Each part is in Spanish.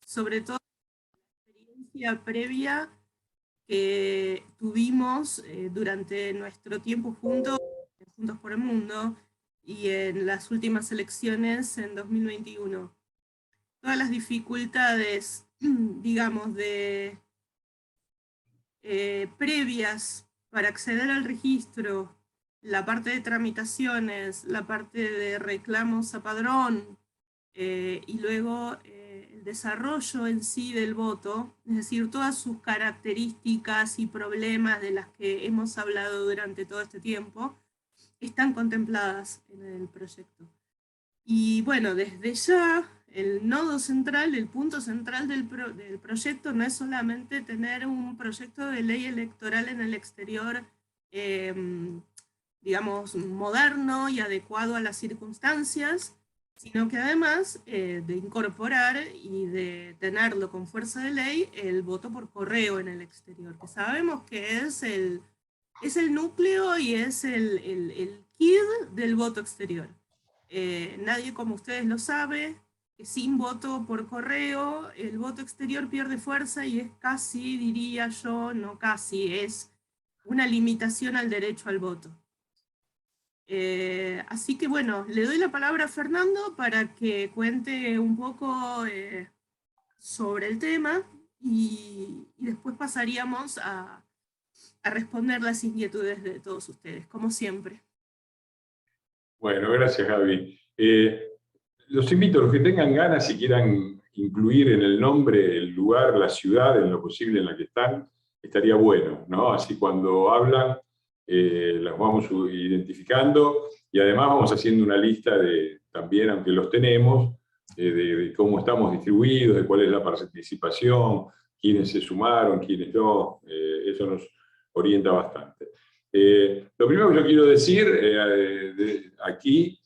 sobre todo la experiencia previa que tuvimos durante nuestro tiempo juntos, Juntos por el Mundo, y en las últimas elecciones en 2021. Todas las dificultades, digamos, previas para acceder al registro, la parte de tramitaciones, la parte de reclamos a padrón, y luego el desarrollo en sí del voto, es decir, todas sus características y problemas de las que hemos hablado durante todo este tiempo, están contempladas en el proyecto. Y bueno, desde ya, el nodo central, el punto central del proyecto no es solamente tener un proyecto de ley electoral en el exterior, digamos, moderno y adecuado a las circunstancias, sino que además de incorporar y de tenerlo con fuerza de ley el voto por correo en el exterior, que sabemos que es el núcleo y es el kid del voto exterior. Nadie como ustedes lo sabe, que sin voto por correo el voto exterior pierde fuerza y es casi, diría yo, no casi, es una limitación al derecho al voto. Así que bueno, le doy la palabra a Fernando para que cuente un poco sobre el tema y después pasaríamos a responder las inquietudes de todos ustedes, como siempre. Bueno, gracias, Gaby. Los invito a los que tengan ganas y quieran incluir en el nombre el lugar, la ciudad, en lo posible en la que están, estaría bueno, ¿no? Así cuando hablan, las vamos identificando y además vamos haciendo una lista de, también, aunque los tenemos, de cómo estamos distribuidos, de cuál es la participación, quiénes se sumaron, quiénes no, eso nos orienta bastante. Lo primero que yo quiero decir aquí,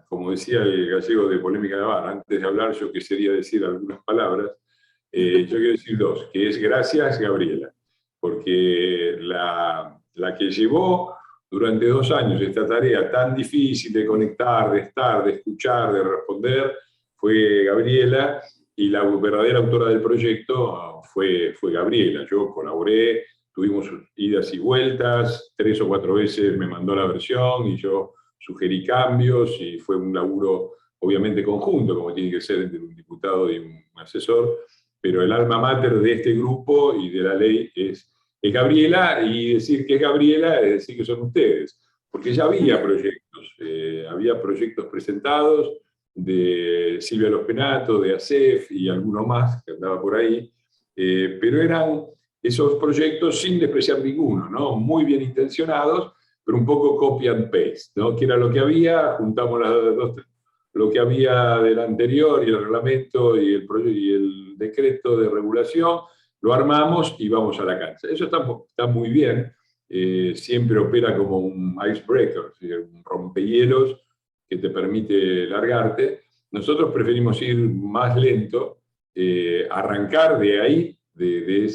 como decía el gallego de Polémica de Bar, antes de hablar yo quisiera decir algunas palabras, yo quiero decir dos, que es gracias Gabriela, porque la que llevó durante 2 años esta tarea tan difícil de conectar, de estar, de escuchar, de responder, fue Gabriela, y la verdadera autora del proyecto fue Gabriela. Yo colaboré, tuvimos idas y vueltas, 3 o 4 veces me mandó la versión y yo sugerí cambios y fue un laburo obviamente conjunto, como tiene que ser entre un diputado y un asesor, pero el alma mater de este grupo y de la ley es Gabriela, y decir que es Gabriela es decir que son ustedes, porque ya había proyectos presentados de Silvia Los Penato, de ASEF y alguno más que andaba por ahí, pero eran esos proyectos sin despreciar ninguno, ¿no? Muy bien intencionados, pero un poco copy and paste, ¿no? Que era lo que había, juntamos lo que había del anterior y el reglamento y el decreto de regulación, lo armamos y vamos a la cancha. Eso está muy bien, siempre opera como un icebreaker, un rompehielos que te permite largarte. Nosotros preferimos ir más lento, arrancar de ahí, de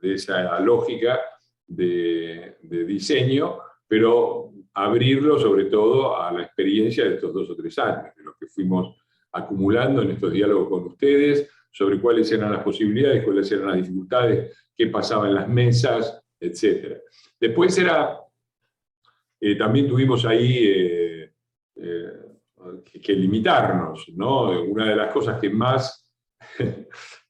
esa lógica de diseño, pero abrirlo sobre todo a la experiencia de estos 2 o 3 años, de lo que fuimos acumulando en estos diálogos con ustedes, sobre cuáles eran las posibilidades, cuáles eran las dificultades, qué pasaba en las mesas, etc. Después también tuvimos ahí que limitarnos, ¿no? Una de las cosas que más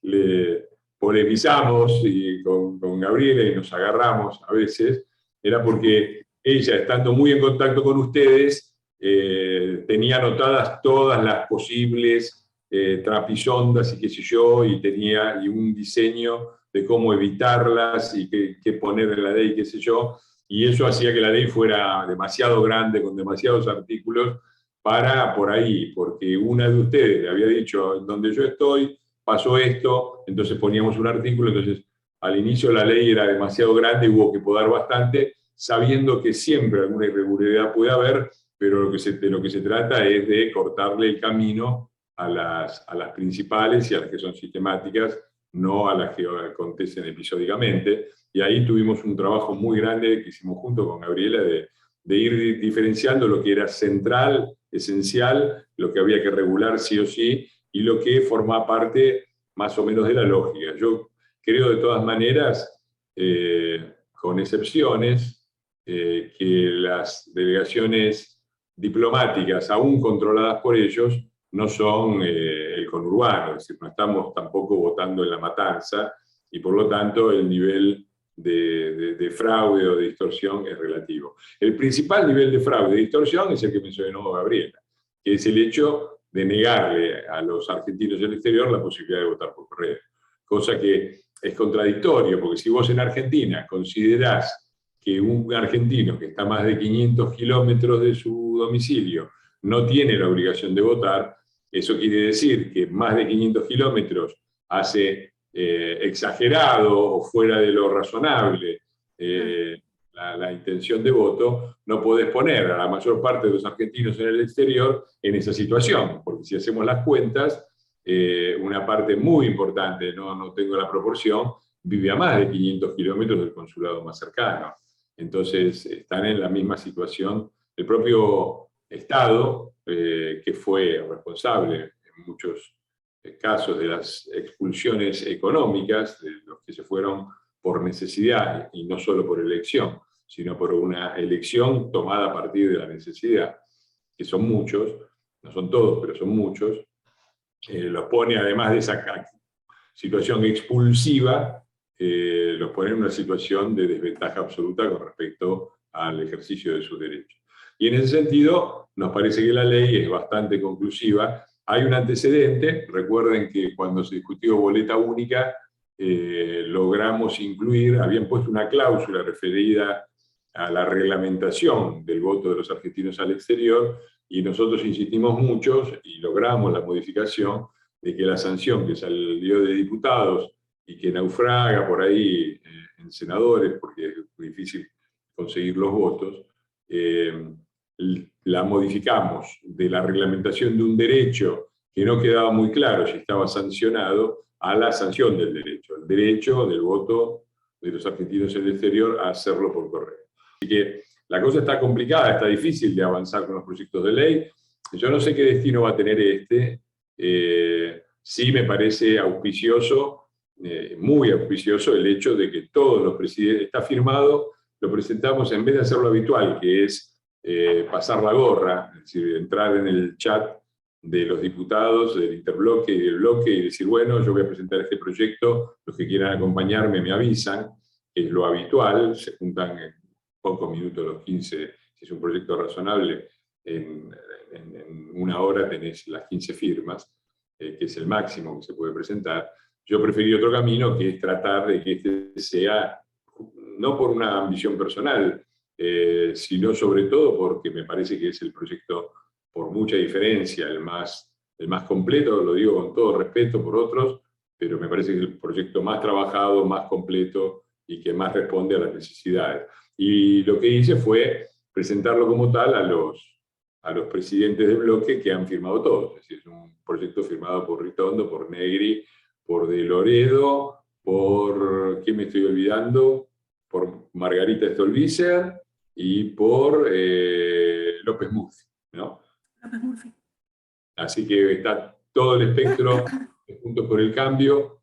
le polemizamos y con Gabriela y nos agarramos a veces, era porque ella, estando muy en contacto con ustedes, tenía anotadas todas las posibles trapisondas y qué sé yo, y tenía un diseño de cómo evitarlas y qué poner en la ley, qué sé yo, y eso hacía que la ley fuera demasiado grande, con demasiados artículos, para por ahí, porque una de ustedes le había dicho, donde yo estoy, pasó esto, entonces poníamos un artículo, entonces al inicio la ley era demasiado grande y hubo que podar bastante, sabiendo que siempre alguna irregularidad puede haber, pero de lo que se trata es de cortarle el camino a las principales y a las que son sistemáticas, no a las que acontecen episódicamente. Y ahí tuvimos un trabajo muy grande que hicimos junto con Gabriela de ir diferenciando lo que era central, esencial, lo que había que regular sí o sí, y lo que forma parte más o menos de la lógica. Yo creo de todas maneras, con excepciones, que las delegaciones diplomáticas, aún controladas por ellos, no son el conurbano, es decir, no estamos tampoco votando en la matanza, y por lo tanto el nivel de fraude o de distorsión es relativo. El principal nivel de fraude y distorsión es el que mencionó Gabriela, que es el hecho de negarle a los argentinos del exterior la posibilidad de votar por correo. Cosa que es contradictorio, porque si vos en Argentina considerás que un argentino que está a más de 500 kilómetros de su domicilio no tiene la obligación de votar, eso quiere decir que más de 500 kilómetros hace exagerado o fuera de lo razonable la intención de voto, no podés poner a la mayor parte de los argentinos en el exterior en esa situación, porque si hacemos las cuentas, una parte muy importante, no tengo la proporción, vive a más de 500 kilómetros del consulado más cercano. Entonces están en la misma situación. El propio Estado, que fue responsable en muchos casos de las expulsiones económicas, de los que se fueron por necesidad y no solo por elección, sino por una elección tomada a partir de la necesidad, que son muchos, no son todos, pero son muchos, los pone, además de esa situación expulsiva, los pone en una situación de desventaja absoluta con respecto al ejercicio de sus derechos. Y en ese sentido, nos parece que la ley es bastante conclusiva. Hay un antecedente, recuerden que cuando se discutió boleta única, logramos incluir, habían puesto una cláusula referida a la reglamentación del voto de los argentinos al exterior, y nosotros insistimos mucho y logramos la modificación de que la sanción que salió de diputados y que naufraga por ahí en senadores, porque es muy difícil conseguir los votos, la modificamos de la reglamentación de un derecho que no quedaba muy claro si estaba sancionado, a la sanción del derecho, el derecho del voto de los argentinos en el exterior a hacerlo por correo. Así que la cosa está complicada, está difícil de avanzar con los proyectos de ley. Yo no sé qué destino va a tener este. Sí me parece auspicioso, muy auspicioso, el hecho de que todos los presidentes, está firmado, lo presentamos en vez de hacer lo habitual, que es pasar la gorra, es decir, entrar en el chat de los diputados, del interbloque y del bloque, y decir, bueno, yo voy a presentar este proyecto, los que quieran acompañarme me avisan, que es lo habitual, se juntan en pocos minutos, los 15, si es un proyecto razonable, en una hora tenés las 15 firmas, que es el máximo que se puede presentar. Yo preferí otro camino, que es tratar de que este sea, no por una ambición personal, sino sobre todo porque me parece que es el proyecto, por mucha diferencia, el más completo, lo digo con todo respeto por otros, pero me parece que es el proyecto más trabajado, más completo y que más responde a las necesidades. Y lo que hice fue presentarlo como tal a los presidentes del bloque, que han firmado todos. Es decir, es un proyecto firmado por Ritondo, por Negri, por De Loredo, por, ¿quién me estoy olvidando? Por Margarita Stolbizer y por López Murphy, ¿no? López Murphy. Así que está todo el espectro de Juntos por el Cambio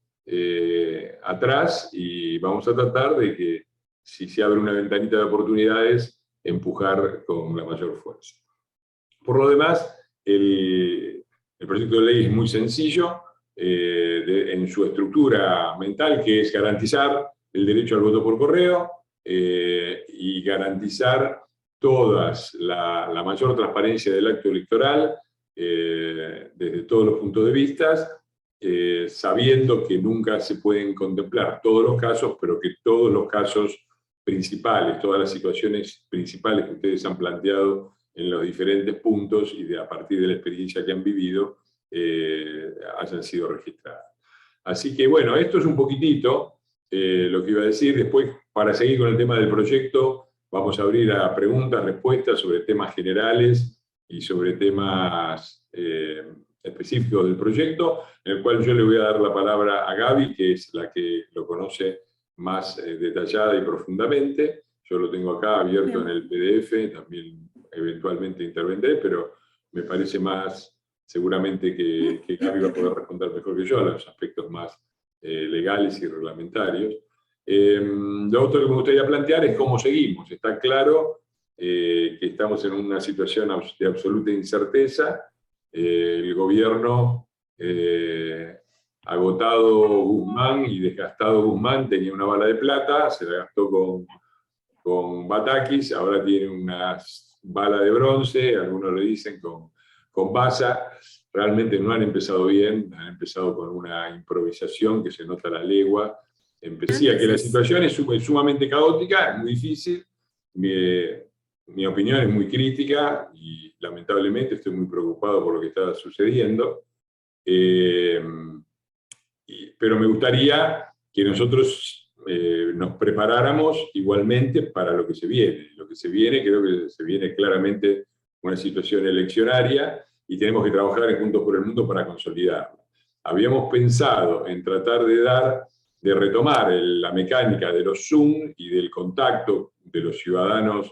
atrás, y vamos a tratar de que, si se abre una ventanita de oportunidades, empujar con la mayor fuerza. Por lo demás, el proyecto de ley es muy sencillo en su estructura mental, que es garantizar el derecho al voto por correo y garantizar la mayor transparencia del acto electoral desde todos los puntos de vista, sabiendo que nunca se pueden contemplar todos los casos, pero que todos los casos principales, todas las situaciones principales que ustedes han planteado en los diferentes puntos y a partir de la experiencia que han vivido, hayan sido registradas. Así que bueno, esto es un poquitito lo que iba a decir. Después, para seguir con el tema del proyecto, vamos a abrir a preguntas, respuestas sobre temas generales y sobre temas específicos del proyecto, en el cual yo le voy a dar la palabra a Gaby, que es la que lo conoce más detallada y profundamente. Yo lo tengo acá abierto en el PDF, también eventualmente intervendré, pero me parece más seguramente que Gaby va a poder responder mejor que yo a los aspectos más legales y reglamentarios. Lo otro que me gustaría plantear es cómo seguimos. Está claro que estamos en una situación de absoluta incerteza. El gobierno, agotado Guzmán y desgastado Guzmán, tenía una bala de plata, se la gastó con Batakis, ahora tiene una bala de bronce, algunos le dicen con Baza. Realmente no han empezado bien, han empezado con una improvisación que se nota a la legua. Decía que la situación es sumamente caótica, es muy difícil. Mi opinión es muy crítica y lamentablemente estoy muy preocupado por lo que está sucediendo. Pero me gustaría que nosotros nos preparáramos igualmente para lo que se viene. Lo que se viene, creo que se viene claramente una situación eleccionaria y tenemos que trabajar en Juntos por el Mundo para consolidarla. Habíamos pensado en tratar de retomar la mecánica de los Zoom y del contacto de los ciudadanos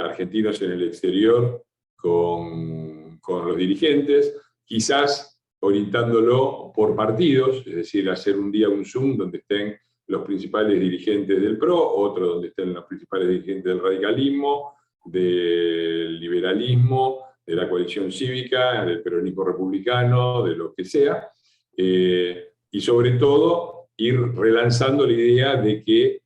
argentinos en el exterior con los dirigentes, quizás orientándolo por partidos, es decir, hacer un día un Zoom donde estén los principales dirigentes del PRO, otro donde estén los principales dirigentes del radicalismo, del liberalismo, de la coalición cívica, del peronismo republicano, de lo que sea, y sobre todo ir relanzando la idea de que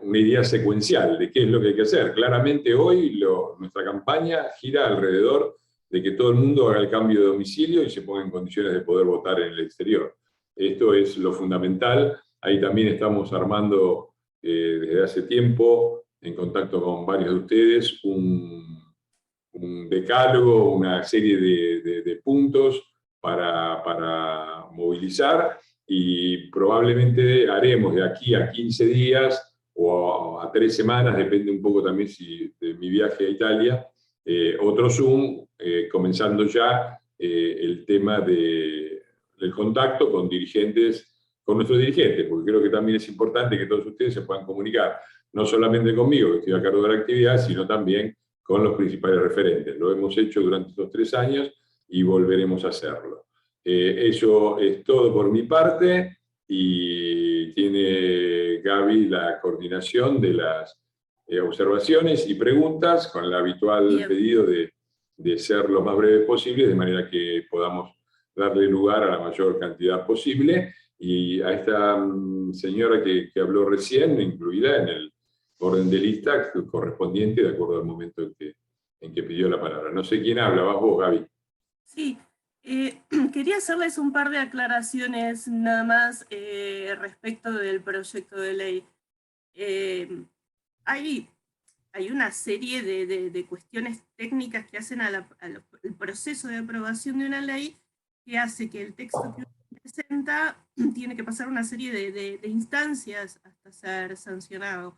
una idea secuencial de qué es lo que hay que hacer. Claramente hoy nuestra campaña gira alrededor de que todo el mundo haga el cambio de domicilio y se ponga en condiciones de poder votar en el exterior. Esto es lo fundamental. Ahí también estamos armando desde hace tiempo, en contacto con varios de ustedes, un decálogo, una serie de puntos para movilizar, y probablemente haremos de aquí a 15 días o a 3 semanas, depende un poco también de mi viaje a Italia, otro Zoom, comenzando ya el tema del contacto con nuestros dirigentes, porque creo que también es importante que todos ustedes se puedan comunicar, no solamente conmigo, que estoy a cargo de la actividad, sino también con los principales referentes. Lo hemos hecho durante estos 3 años y volveremos a hacerlo. Eso es todo por mi parte, y tiene Gaby la coordinación de las observaciones y preguntas, con el habitual pedido de ser lo más breves posible, de manera que podamos darle lugar a la mayor cantidad posible. Y a esta señora que habló recién, incluida en el orden de lista correspondiente de acuerdo al momento en que pidió la palabra. No sé quién habla, vas vos, Gaby. Sí, quería hacerles un par de aclaraciones nada más respecto del proyecto de ley. Hay una serie de cuestiones técnicas que hacen al proceso de aprobación de una ley, que hace que el texto que uno presenta tiene que pasar una serie de instancias hasta ser sancionado.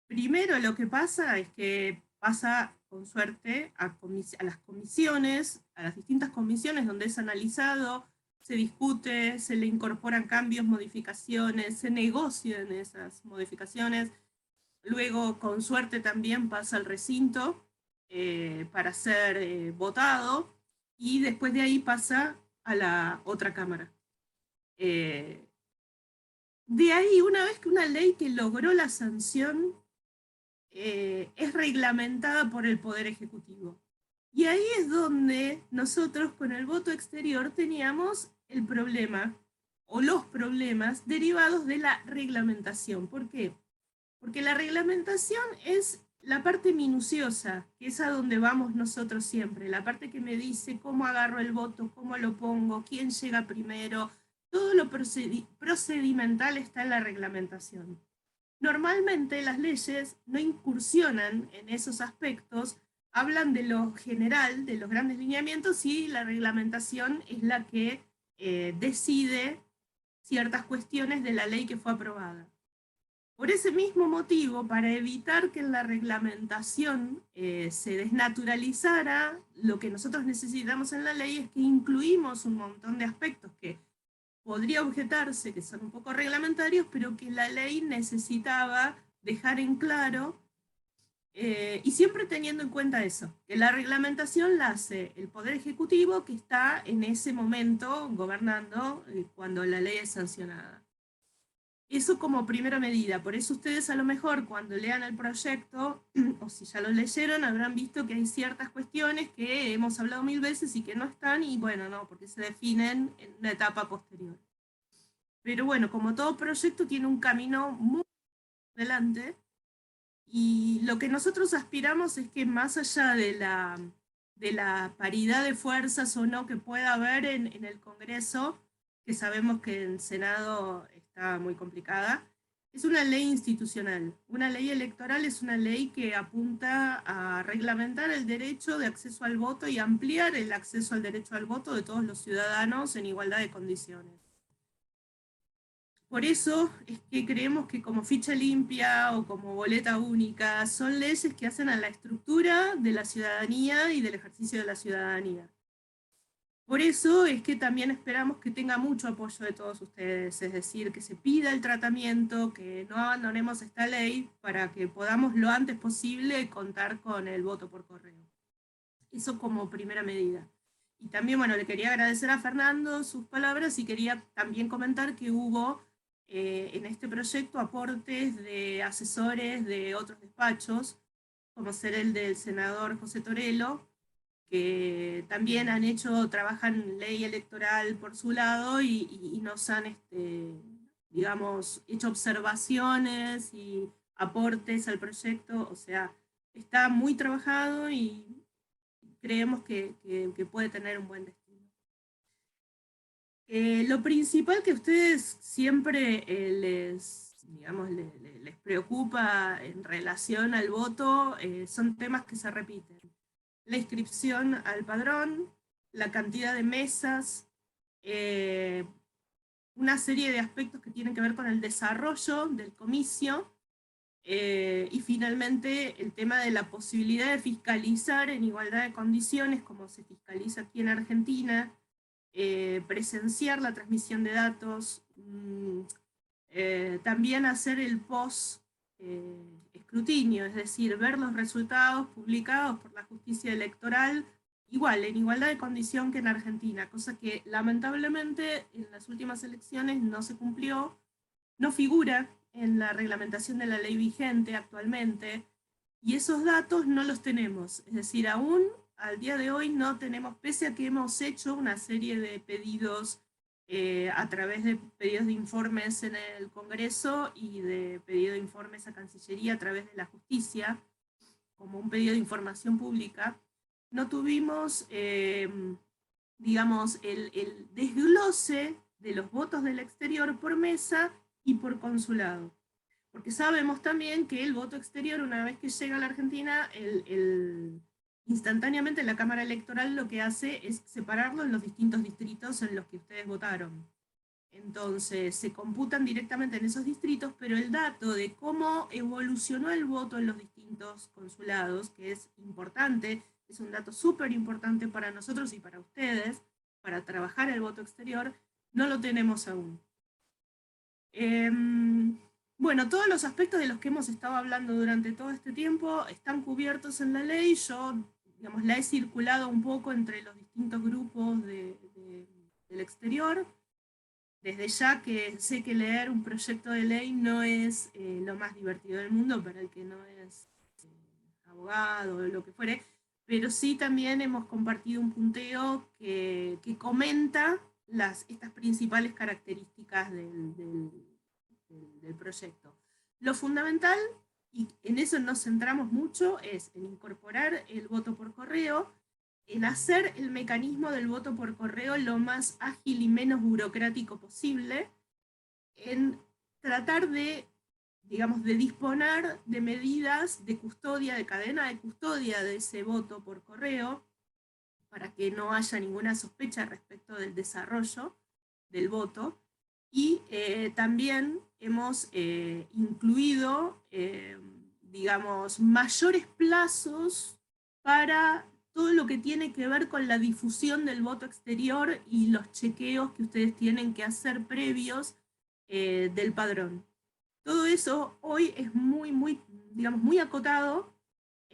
Primero lo que pasa es que pasa, con suerte, a las comisiones, a las distintas comisiones donde es analizado, se discute, se le incorporan cambios, modificaciones, se negocian esas modificaciones. Luego, con suerte, también pasa al recinto para ser votado, y después de ahí pasa a la otra cámara. De ahí, una vez que una ley que logró la sanción es reglamentada por el Poder Ejecutivo. Y ahí es donde nosotros, con el voto exterior, teníamos el problema o los problemas derivados de la reglamentación. ¿Por qué? Porque la reglamentación es la parte minuciosa, que es a donde vamos nosotros siempre, la parte que me dice cómo agarro el voto, cómo lo pongo, quién llega primero, todo lo procedimental está en la reglamentación. Normalmente las leyes no incursionan en esos aspectos, hablan de lo general, de los grandes lineamientos, y la reglamentación es la que decide ciertas cuestiones de la ley que fue aprobada. Por ese mismo motivo, para evitar que en la reglamentación se desnaturalizara lo que nosotros necesitamos en la ley, es que incluimos un montón de aspectos que podría objetarse que son un poco reglamentarios, pero que la ley necesitaba dejar en claro Y siempre teniendo en cuenta eso, que la reglamentación la hace el Poder Ejecutivo, que está en ese momento gobernando cuando la ley es sancionada. Eso como primera medida. Por eso ustedes a lo mejor cuando lean el proyecto, o si ya lo leyeron, habrán visto que hay ciertas cuestiones que hemos hablado 1000 veces y que no están, y bueno, no, porque se definen en una etapa posterior. Pero bueno, como todo proyecto tiene un camino muy adelante, y lo que nosotros aspiramos es que más allá de la paridad de fuerzas o no que pueda haber en el Congreso, que sabemos que en Senado está muy complicada, es una ley institucional. Una ley electoral es una ley que apunta a reglamentar el derecho de acceso al voto y ampliar el acceso al derecho al voto de todos los ciudadanos en igualdad de condiciones. Por eso es que creemos que como ficha limpia o como boleta única son leyes que hacen a la estructura de la ciudadanía y del ejercicio de la ciudadanía. Por eso es que también esperamos que tenga mucho apoyo de todos ustedes, es decir, que se pida el tratamiento, que no abandonemos esta ley para que podamos lo antes posible contar con el voto por correo. Eso como primera medida. Y también, bueno, le quería agradecer a Fernando sus palabras y quería también comentar que hubo en este proyecto aportes de asesores de otros despachos, como ser el del senador José Torello, que también trabajan ley electoral por su lado y nos han, digamos, hecho observaciones y aportes al proyecto. O sea, está muy trabajado y creemos que puede tener un buen destino. Lo principal que a ustedes siempre les preocupa en relación al voto son temas que se repiten. La inscripción al padrón, la cantidad de mesas, una serie de aspectos que tienen que ver con el desarrollo del comicio, y finalmente el tema de la posibilidad de fiscalizar en igualdad de condiciones, como se fiscaliza aquí en Argentina, presenciar la transmisión de datos, también hacer el post escrutinio, es decir, ver los resultados publicados por la justicia electoral, igual, en igualdad de condición que en Argentina, cosa que lamentablemente en las últimas elecciones no se cumplió, no figura en la reglamentación de la ley vigente actualmente, y esos datos no los tenemos, es decir, aún al día de hoy no tenemos, pese a que hemos hecho una serie de pedidos a través de pedidos de informes en el Congreso y de pedido de informes a Cancillería a través de la justicia, como un pedido de información pública, no tuvimos, digamos, el desglose de los votos del exterior por mesa y por consulado. Porque sabemos también que el voto exterior, una vez que llega a la Argentina, instantáneamente la Cámara Electoral lo que hace es separarlo en los distintos distritos en los que ustedes votaron. Entonces se computan directamente en esos distritos, pero el dato de cómo evolucionó el voto en los distintos consulados, que es importante, es un dato súper importante para nosotros y para ustedes, para trabajar el voto exterior, no lo tenemos aún. Bueno, todos los aspectos de los que hemos estado hablando durante todo este tiempo están cubiertos en la ley. Yo, digamos, la he circulado un poco entre los distintos grupos del exterior. Desde ya que sé que leer un proyecto de ley no es lo más divertido del mundo para el que no es abogado o lo que fuere, pero sí también hemos compartido un punteo que comenta estas principales características del proyecto. Lo fundamental, y en eso nos centramos mucho, es en incorporar el voto por correo, en hacer el mecanismo del voto por correo lo más ágil y menos burocrático posible, en tratar de, digamos, de disponer de medidas de custodia, de cadena de custodia de ese voto por correo, para que no haya ninguna sospecha respecto del desarrollo del voto. Y también hemos incluido, digamos, mayores plazos para todo lo que tiene que ver con la difusión del voto exterior y los chequeos que ustedes tienen que hacer previos del padrón. Todo eso hoy es digamos, muy acotado,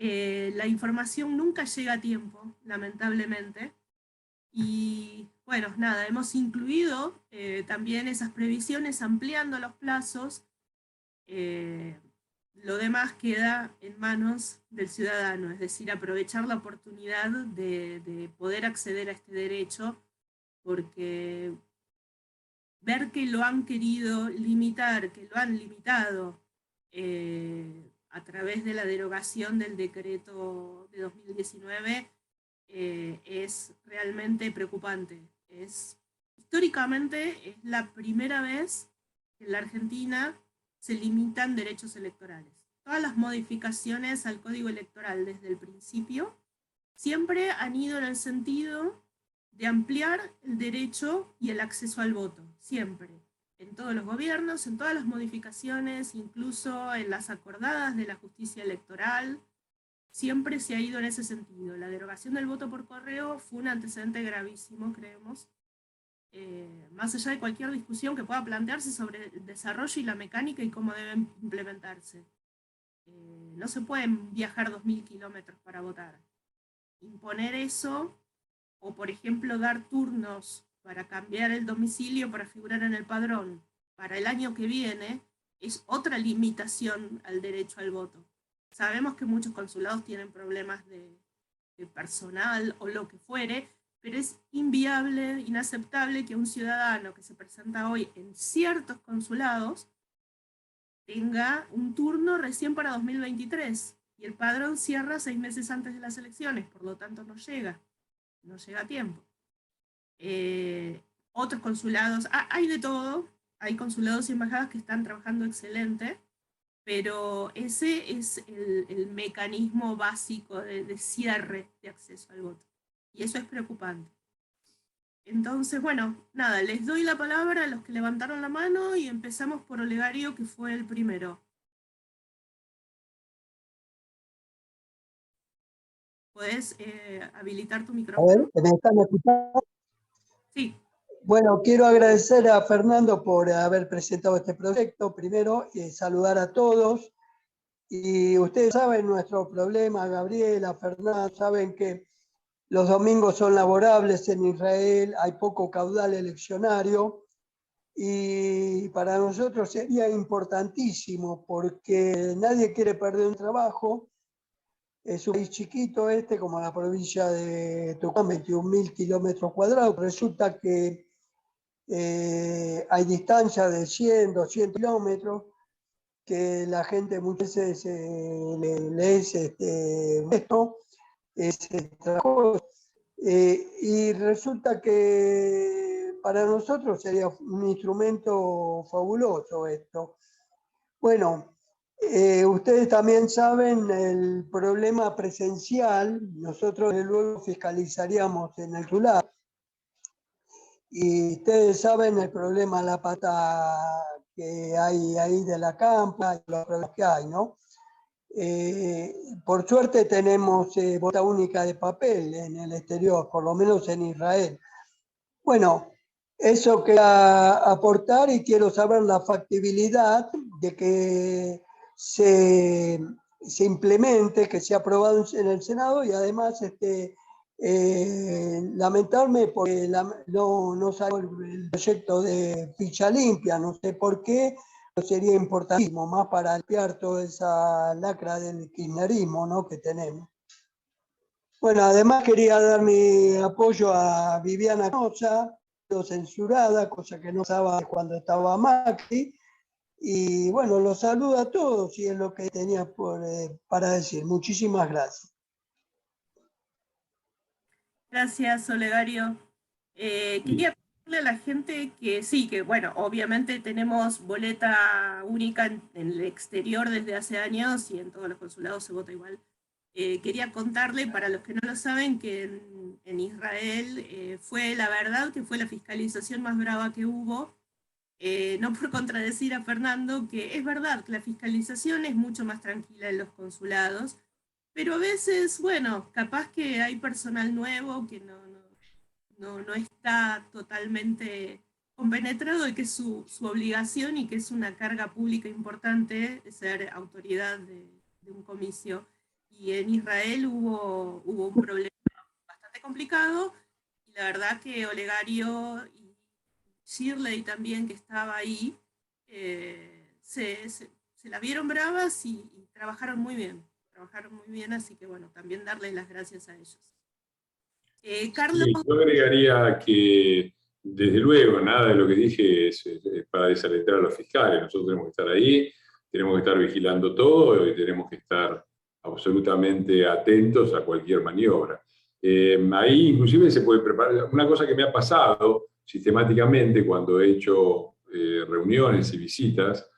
la información nunca llega a tiempo, lamentablemente. Y bueno, nada, hemos incluido también esas previsiones ampliando los plazos. Lo demás queda en manos del ciudadano, es decir, aprovechar la oportunidad de poder acceder a este derecho, porque ver que lo han querido limitar, que lo han limitado a través de la derogación del decreto de 2019, es realmente preocupante. Históricamente es la primera vez que en la Argentina se limitan derechos electorales. Todas las modificaciones al Código Electoral desde el principio siempre han ido en el sentido de ampliar el derecho y el acceso al voto, siempre. En todos los gobiernos, en todas las modificaciones, incluso en las acordadas de la justicia electoral, siempre se ha ido en ese sentido. La derogación del voto por correo fue un antecedente gravísimo, creemos, más allá de cualquier discusión que pueda plantearse sobre el desarrollo y la mecánica y cómo deben implementarse. No se pueden viajar 2000 kilómetros para votar. Imponer eso, o por ejemplo dar turnos para cambiar el domicilio para figurar en el padrón para el año que viene, es otra limitación al derecho al voto. Sabemos que muchos consulados tienen problemas de personal o lo que fuere, pero es inviable, inaceptable que un ciudadano que se presenta hoy en ciertos consulados tenga un turno recién para 2023 y el padrón cierra 6 meses antes de las elecciones, por lo tanto no llega a tiempo. Otros consulados, hay de todo, hay consulados y embajadas que están trabajando excelente, pero ese es el mecanismo básico de cierre de acceso al voto. Y eso es preocupante. Entonces, bueno, nada, les doy la palabra a los que levantaron la mano y empezamos por Olegario, que fue el primero. ¿Podés habilitar tu micrófono? A ver, ¿me están escuchando? Sí. Bueno, quiero agradecer a Fernando por haber presentado este proyecto. Primero, saludar a todos. Y ustedes saben nuestro problema, Gabriela, Fernando, saben que los domingos son laborables en Israel, hay poco caudal eleccionario. Y para nosotros sería importantísimo porque nadie quiere perder un trabajo. Es un país chiquito como la provincia de Tucumán, 21.000 kilómetros cuadrados. Resulta que hay distancias de 100, 200 kilómetros, que la gente muchas veces le es esto, trabajo, y resulta que para nosotros sería un instrumento fabuloso esto. Bueno, ustedes también saben el problema presencial. Nosotros luego fiscalizaríamos en el celular. Y ustedes saben el problema, la pata que hay ahí de la campa, y los problemas que hay, ¿no? Por suerte tenemos boleta única de papel en el exterior, por lo menos en Israel. Bueno, eso quería aportar y quiero saber la factibilidad de que se implemente, que sea aprobado en el Senado y además lamentarme porque no salió el proyecto de ficha limpia, no sé por qué, pero sería importantísimo más para limpiar toda esa lacra del kirchnerismo, ¿no?, que tenemos. Bueno, además quería dar mi apoyo a Viviana Canosa, censurada, cosa que no pasaba cuando estaba Macri. Y bueno, los saludo a todos y es lo que tenía para decir. Muchísimas gracias. Gracias, Olegario. Quería pedirle a la gente que sí, que bueno, obviamente tenemos boleta única en el exterior desde hace años y en todos los consulados se vota igual. Quería contarle, para los que no lo saben, que en Israel fue la verdad que fue la fiscalización más brava que hubo. No por contradecir a Fernando, que es verdad que la fiscalización es mucho más tranquila en los consulados, pero a veces, bueno, capaz que hay personal nuevo que no está totalmente compenetrado de que es su obligación y que es una carga pública importante ser autoridad de un comicio. y en Israel hubo un problema bastante complicado, y la verdad que Olegario y Shirley también, que estaba ahí, se la vieron bravas y trabajaron muy bien, así que bueno, también darles las gracias a ellos. Carlos. Sí, yo agregaría que, desde luego, nada de lo que dije es para desalentar a los fiscales. Nosotros tenemos que estar ahí, tenemos que estar vigilando todo y tenemos que estar absolutamente atentos a cualquier maniobra. Ahí inclusive se puede preparar. Una cosa que me ha pasado sistemáticamente cuando he hecho reuniones y visitas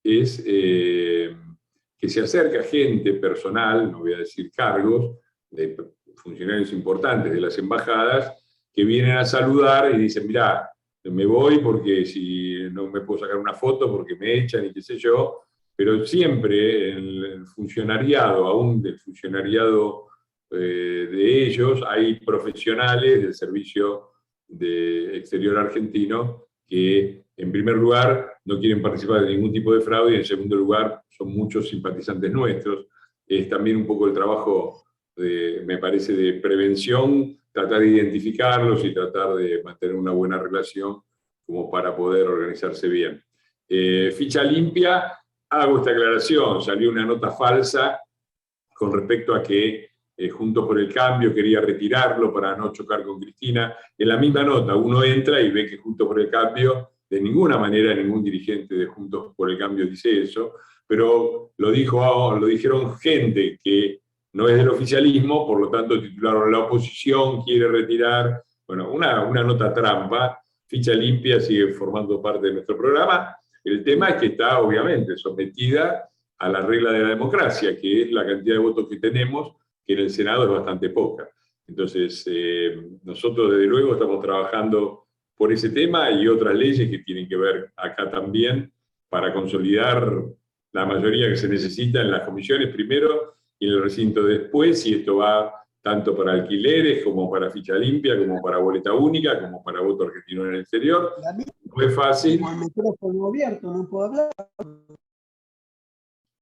es que se acerca gente personal, no voy a decir cargos, de funcionarios importantes de las embajadas, que vienen a saludar y dicen, mirá, me voy porque si no me puedo sacar una foto porque me echan y qué sé yo, pero siempre en el funcionariado, aún del funcionariado de ellos, hay profesionales del servicio de exterior argentino que, en primer lugar, no quieren participar de ningún tipo de fraude, y en segundo lugar, son muchos simpatizantes nuestros. Es también un poco el trabajo, me parece, de prevención, tratar de identificarlos y tratar de mantener una buena relación como para poder organizarse bien. Ficha limpia, hago esta aclaración, salió una nota falsa con respecto a que Juntos por el Cambio quería retirarlo para no chocar con Cristina. En la misma nota uno entra y ve que Juntos por el Cambio, de ninguna manera ningún dirigente de Juntos por el Cambio dice eso, pero lo dijeron gente que no es del oficialismo, por lo tanto titularon la oposición quiere retirar, bueno, una nota trampa. Ficha limpia sigue formando parte de nuestro programa. El tema es que está obviamente sometida a la regla de la democracia, que es la cantidad de votos que tenemos, que en el Senado es bastante poca. Entonces, nosotros desde luego estamos trabajando por ese tema y otras leyes que tienen que ver acá también para consolidar la mayoría que se necesita en las comisiones primero y en el recinto después, y esto va tanto para alquileres como para ficha limpia, como para boleta única, como para voto argentino en el exterior. No es fácil. Con el micrófono abierto, no puedo hablar.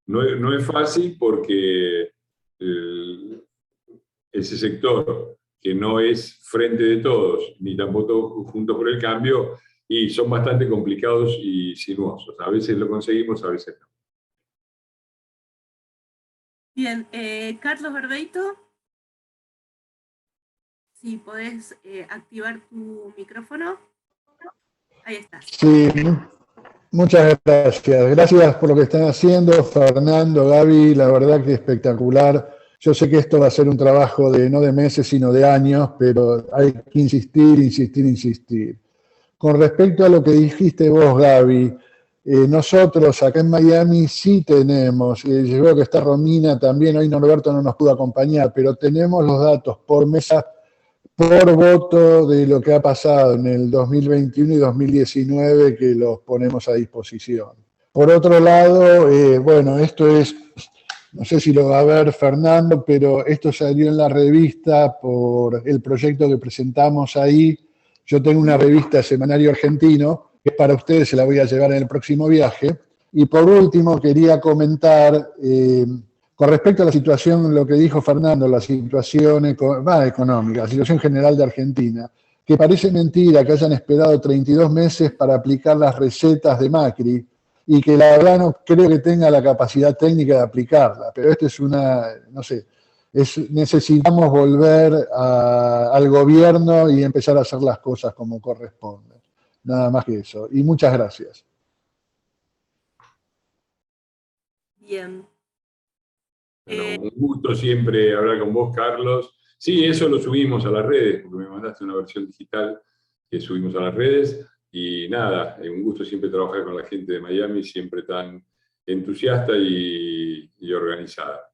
No es fácil porque ese sector que no es Frente de Todos, ni tampoco Juntos por el Cambio, y son bastante complicados y sinuosos. A veces lo conseguimos, a veces no. Bien, Carlos Verdeito, si podés activar tu micrófono. Ahí estás. Sí, muchas gracias. Gracias por lo que están haciendo, Fernando, Gaby, la verdad que espectacular. Yo sé que esto va a ser un trabajo no de meses, sino de años, pero hay que insistir. Con respecto a lo que dijiste vos, Gaby, nosotros acá en Miami sí tenemos, yo veo que está Romina también, hoy Norberto no nos pudo acompañar, pero tenemos los datos por mesa, por voto de lo que ha pasado en el 2021 y 2019, que los ponemos a disposición. Por otro lado, bueno, esto es, no sé si lo va a ver Fernando, pero esto salió en la revista por el proyecto que presentamos ahí. Yo tengo una revista, Semanario Argentino, que para ustedes se la voy a llevar en el próximo viaje. Y por último, quería comentar, con respecto a la situación, lo que dijo Fernando, la situación económica, la situación general de Argentina, que parece mentira que hayan esperado 32 meses para aplicar las recetas de Macri, y que la verdad no creo que tenga la capacidad técnica de aplicarla, pero esto es no sé, necesitamos volver al gobierno y empezar a hacer las cosas como corresponden. Nada más que eso. Y muchas gracias. Bien. Bueno, un gusto siempre hablar con vos, Carlos. Sí, eso lo subimos a las redes, porque me mandaste una versión digital que subimos a las redes. Y nada, un gusto siempre trabajar con la gente de Miami, siempre tan entusiasta y organizada.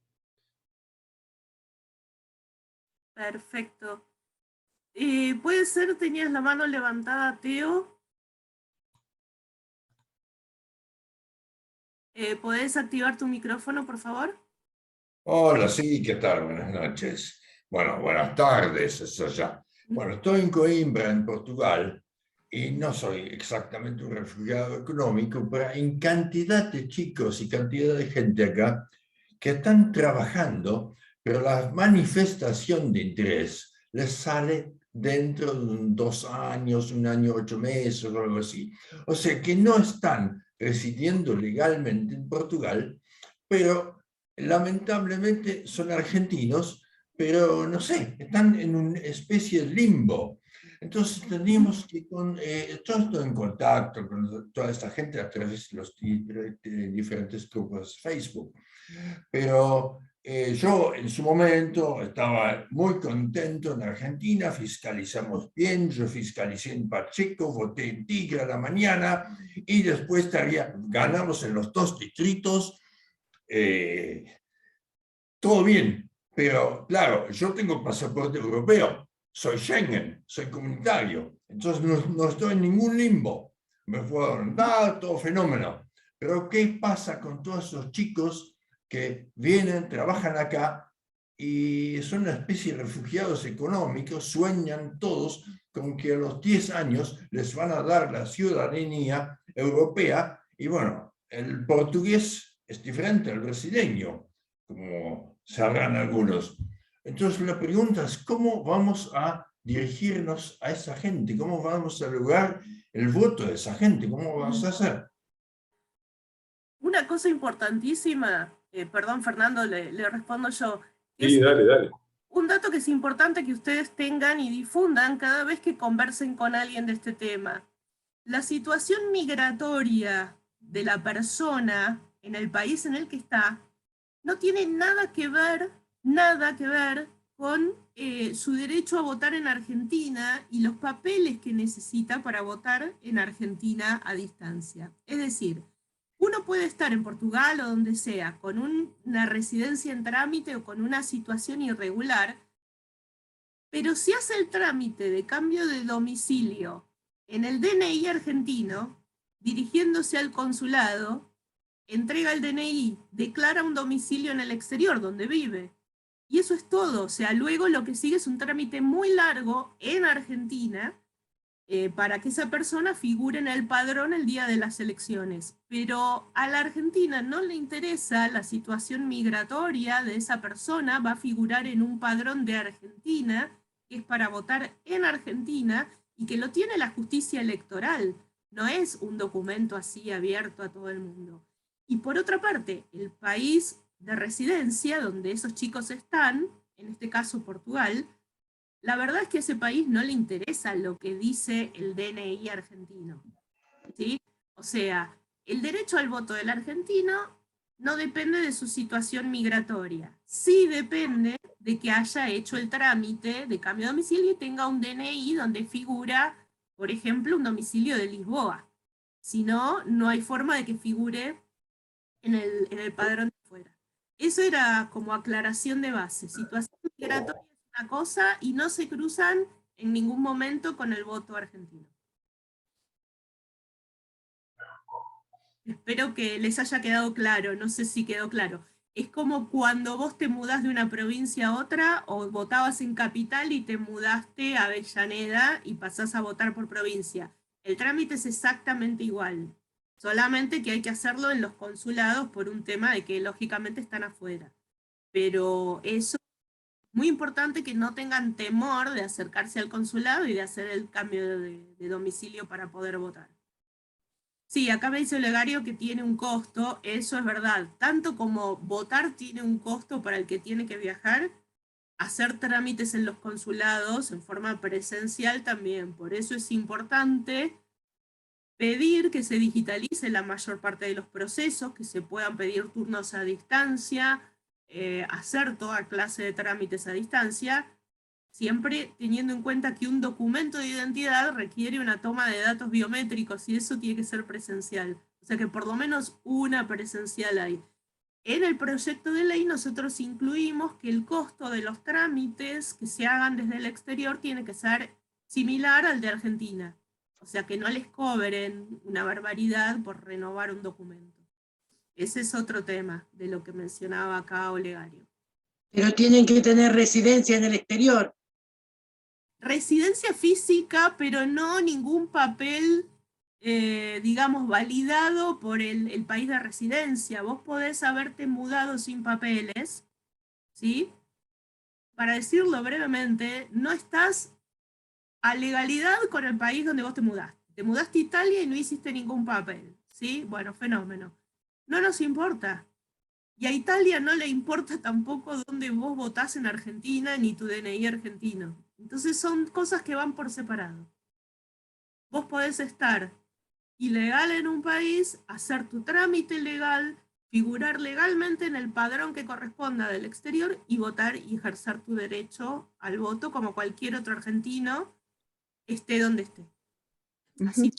Perfecto. ¿Puede ser, tenías la mano levantada, Teo? ¿Podés activar tu micrófono, por favor? Hola, sí, ¿qué tal? Buenas noches. Bueno, buenas tardes, eso ya. Bueno, estoy en Coimbra, en Portugal, y no soy exactamente un refugiado económico, pero hay cantidad de chicos y cantidad de gente acá que están trabajando pero la manifestación de interés les sale dentro de 2 años, 1 año, 8 meses o algo así. O sea que no están residiendo legalmente en Portugal, pero lamentablemente son argentinos, pero no sé, están en una especie de limbo. Entonces teníamos que, yo estoy en contacto con toda esta gente a través de los diferentes grupos de Facebook, pero yo en su momento estaba muy contento en Argentina, fiscalizamos bien, yo fiscalicé en Pacheco, voté en Tigre a la mañana y después ganamos en los 2 distritos, todo bien, pero claro, yo tengo pasaporte europeo, soy Schengen, soy comunitario, entonces no estoy en ningún limbo, me puedo andar, todo fenómeno. Pero ¿qué pasa con todos esos chicos que vienen, trabajan acá y son una especie de refugiados económicos, sueñan todos con que a los 10 años les van a dar la ciudadanía europea? Y bueno, el portugués es diferente al brasileño, como sabrán algunos. Entonces la pregunta es, ¿cómo vamos a dirigirnos a esa gente? ¿Cómo vamos a lograr el voto de esa gente? ¿Cómo vamos a hacer? Una cosa importantísima, perdón Fernando, le respondo yo, Sí, es dale. un dato que es importante que ustedes tengan y difundan cada vez que conversen con alguien de este tema. La situación migratoria de la persona en el país en el que está no tiene nada que ver con su derecho a votar en Argentina y los papeles que necesita para votar en Argentina a distancia. Es decir, uno puede estar en Portugal o donde sea con una residencia en trámite o con una situación irregular, pero si hace el trámite de cambio de domicilio en el DNI argentino, dirigiéndose al consulado, entrega el DNI, declara un domicilio en el exterior donde vive. Y eso es todo. O sea, luego lo que sigue es un trámite muy largo en Argentina para que esa persona figure en el padrón el día de las elecciones. Pero a la Argentina no le interesa la situación migratoria de esa persona, va a figurar en un padrón de Argentina, que es para votar en Argentina y que lo tiene la justicia electoral. No es un documento así abierto a todo el mundo. Y por otra parte, el país de residencia donde esos chicos están, en este caso Portugal, la verdad es que a ese país no le interesa lo que dice el DNI argentino, ¿sí? O sea, el derecho al voto del argentino no depende de su situación migratoria, sí depende de que haya hecho el trámite de cambio de domicilio y tenga un DNI donde figura, por ejemplo, un domicilio de Lisboa. Si no, no hay forma de que figure en el padrón de fuera. Eso era como aclaración de base. Situación migratoria es una cosa y no se cruzan en ningún momento con el voto argentino. Espero que les haya quedado claro, no sé si quedó claro. Es como cuando vos te mudás de una provincia a otra o votabas en capital y te mudaste a Avellaneda y pasás a votar por provincia. El trámite es exactamente igual, solamente que hay que hacerlo en los consulados por un tema de que lógicamente están afuera. Pero eso es muy importante, que no tengan temor de acercarse al consulado y de hacer el cambio de domicilio para poder votar. Sí, acá me dice Olegario que tiene un costo, eso es verdad. Tanto como votar tiene un costo para el que tiene que viajar, hacer trámites en los consulados en forma presencial también. Por eso es importante pedir que se digitalice la mayor parte de los procesos, que se puedan pedir turnos a distancia, hacer toda clase de trámites a distancia, siempre teniendo en cuenta que un documento de identidad requiere una toma de datos biométricos y eso tiene que ser presencial. O sea que por lo menos una presencial hay. En el proyecto de ley nosotros incluimos que el costo de los trámites que se hagan desde el exterior tiene que ser similar al de Argentina. O sea que no les cobren una barbaridad por renovar un documento. Ese es otro tema de lo que mencionaba acá Olegario. Pero tienen que tener residencia en el exterior. Residencia física, pero no ningún papel, digamos, validado por el país de residencia. Vos podés haberte mudado sin papeles, ¿sí? para decirlo brevemente, no estás a legalidad con el país donde vos te mudaste. Te mudaste a Italia y no hiciste ningún papel, ¿sí? Bueno, fenómeno. No nos importa. Y a Italia no le importa tampoco dónde vos votás en Argentina ni tu DNI argentino. Entonces son cosas que van por separado. Vos podés estar ilegal en un país, hacer tu trámite legal, figurar legalmente en el padrón que corresponda del exterior y votar y ejercer tu derecho al voto como cualquier otro argentino, esté donde esté. Así.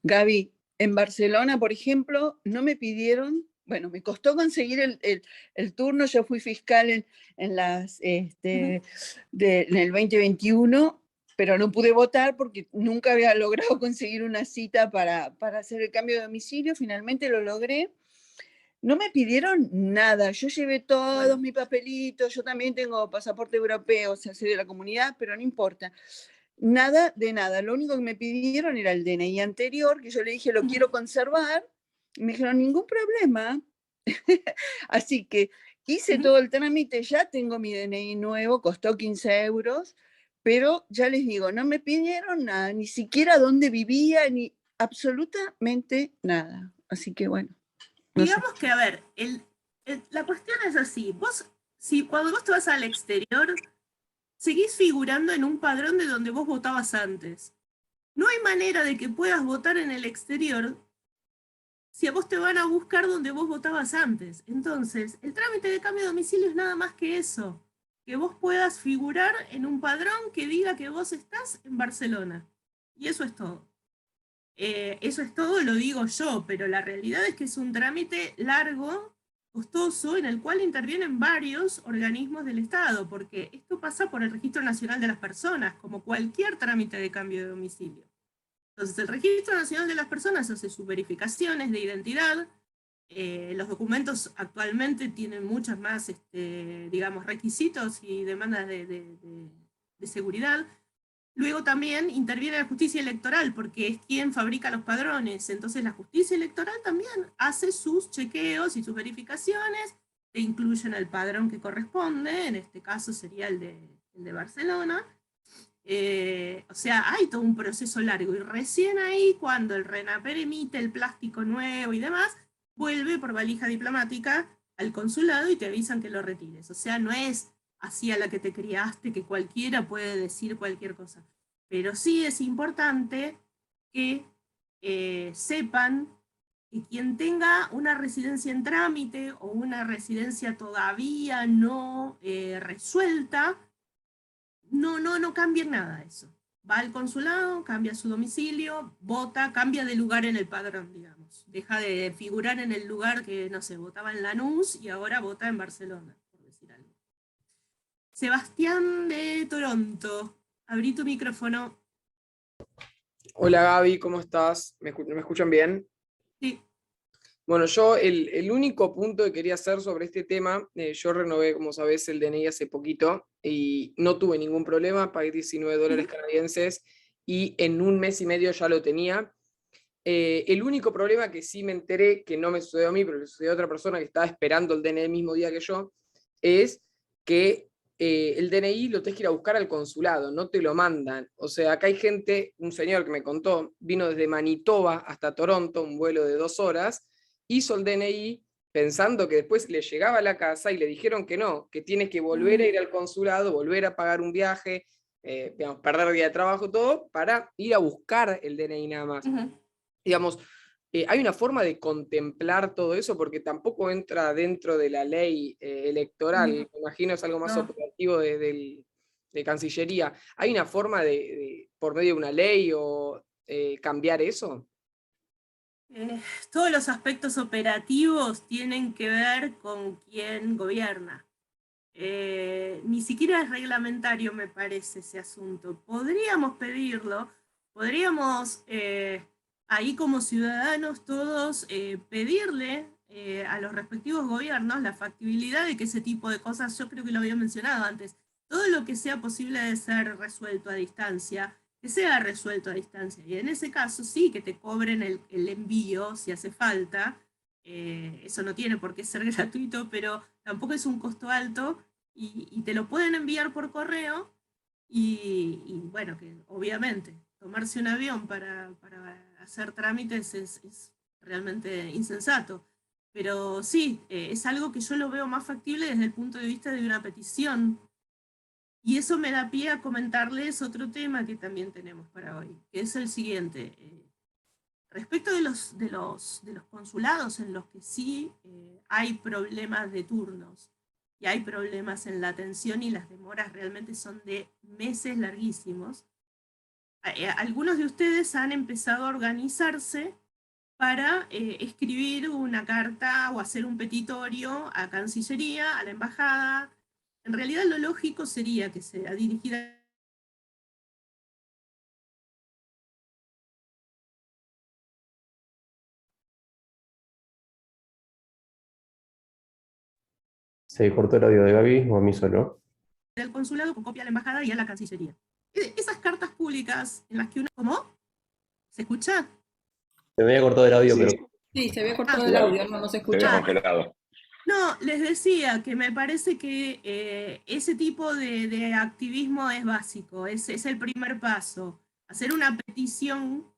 Gaby, en Barcelona, por ejemplo, no me pidieron, bueno, me costó conseguir el turno, yo fui fiscal en el 2021, pero no pude votar porque nunca había logrado conseguir una cita para hacer el cambio de domicilio, finalmente lo logré. No me pidieron nada, yo llevé todos mis papelitos, yo también tengo pasaporte europeo, o sea, soy de la comunidad, pero no importa. Nada de nada, lo único que me pidieron era el DNI anterior, que yo le dije, lo quiero conservar, y me dijeron, ningún problema. Así que hice todo el trámite, ya tengo mi DNI nuevo, costó 15 euros, pero ya les digo, no me pidieron nada, ni siquiera dónde vivía, ni absolutamente nada. Así que bueno. No digamos sé. Que, a ver, la cuestión es así, vos, cuando vos te vas al exterior, seguís figurando en un padrón de donde vos votabas antes. No hay manera de que puedas votar en el exterior si a vos te van a buscar donde vos votabas antes. Entonces, el trámite de cambio de domicilio es nada más que eso, que vos puedas figurar en un padrón que diga que vos estás en Barcelona. Y eso es todo. Eso es todo, lo digo yo, pero la realidad es que es un trámite largo, costoso, en el cual intervienen varios organismos del Estado, porque esto pasa por el Registro Nacional de las Personas, como cualquier trámite de cambio de domicilio. Entonces, el Registro Nacional de las Personas hace sus verificaciones de identidad. Los documentos actualmente tienen muchas más, digamos, requisitos y demandas de seguridad. Luego también interviene la justicia electoral, porque es quien fabrica los padrones. Entonces la justicia electoral también hace sus chequeos y sus verificaciones, e incluyen el padrón que corresponde, en este caso sería el de Barcelona. O sea, hay todo un proceso largo, y recién ahí, cuando el RENAPER emite el plástico nuevo y demás, vuelve por valija diplomática al consulado y te avisan que lo retires. O sea, no es así a la que te criaste, que cualquiera puede decir cualquier cosa. Pero sí es importante que sepan que quien tenga una residencia en trámite o una residencia todavía no resuelta, no cambia nada eso. Va al consulado, cambia su domicilio, vota, cambia de lugar en el padrón, digamos. Deja de figurar en el lugar que, no sé, votaba en Lanús y ahora vota en Barcelona, por decir algo. Sebastián de Toronto, abrí tu micrófono. Hola Gaby, ¿cómo estás? ¿Me escuchan bien? Sí. Bueno, yo el único punto que quería hacer sobre este tema, yo renové, como sabés, el DNI hace poquito y no tuve ningún problema, pagué $19 canadienses y en un mes y medio ya lo tenía. El único problema que sí me enteré, que no me sucedió a mí, pero le sucedió a otra persona que estaba esperando el DNI el mismo día que yo, es que el DNI lo tenés que ir a buscar al consulado, no te lo mandan. O sea, acá hay gente, un señor que me contó, vino desde Manitoba hasta Toronto, un vuelo de 2 horas, hizo el DNI pensando que después le llegaba a la casa y le dijeron que no, que tiene que volver a ir al consulado, volver a pagar un viaje, digamos, perder día de trabajo, todo, para ir a buscar el DNI nada más. Digamos, hay una forma de contemplar todo eso, porque tampoco entra dentro de la ley electoral, me imagino es algo más operativo de Cancillería. ¿Hay una forma de por medio de una ley o cambiar eso? Todos los aspectos operativos tienen que ver con quién gobierna. Ni siquiera es reglamentario, me parece, ese asunto. Podríamos pedirlo, podríamos ahí como ciudadanos todos pedirle a los respectivos gobiernos la factibilidad de que ese tipo de cosas, yo creo que lo había mencionado antes, todo lo que sea posible de ser resuelto a distancia, que sea resuelto a distancia. Y en ese caso sí, que te cobren el envío si hace falta. Eso no tiene por qué ser gratuito, pero tampoco es un costo alto, y te lo pueden enviar por correo, y bueno, que obviamente tomarse un avión para hacer trámites es realmente insensato. Pero sí, es algo que yo lo veo más factible desde el punto de vista de una petición. Y eso me da pie a comentarles otro tema que también tenemos para hoy, que es el siguiente. Respecto de los consulados en los que sí hay problemas de turnos y hay problemas en la atención y las demoras realmente son de meses larguísimos, algunos de ustedes han empezado a organizarse para escribir una carta o hacer un petitorio a Cancillería, a la Embajada. En realidad lo lógico sería que sea dirigida ¿Se cortó el audio de Gaby o a mí solo? al consulado con copia a la Embajada y a la Cancillería. Esas cartas públicas en las que uno... ¿Cómo? ¿Se escucha? Se me había cortado el audio, pero Sí, se había cortado el audio, no se Se había escuchaba. congelado. No, les decía que me parece que ese tipo de activismo es básico, es el primer paso. Hacer una petición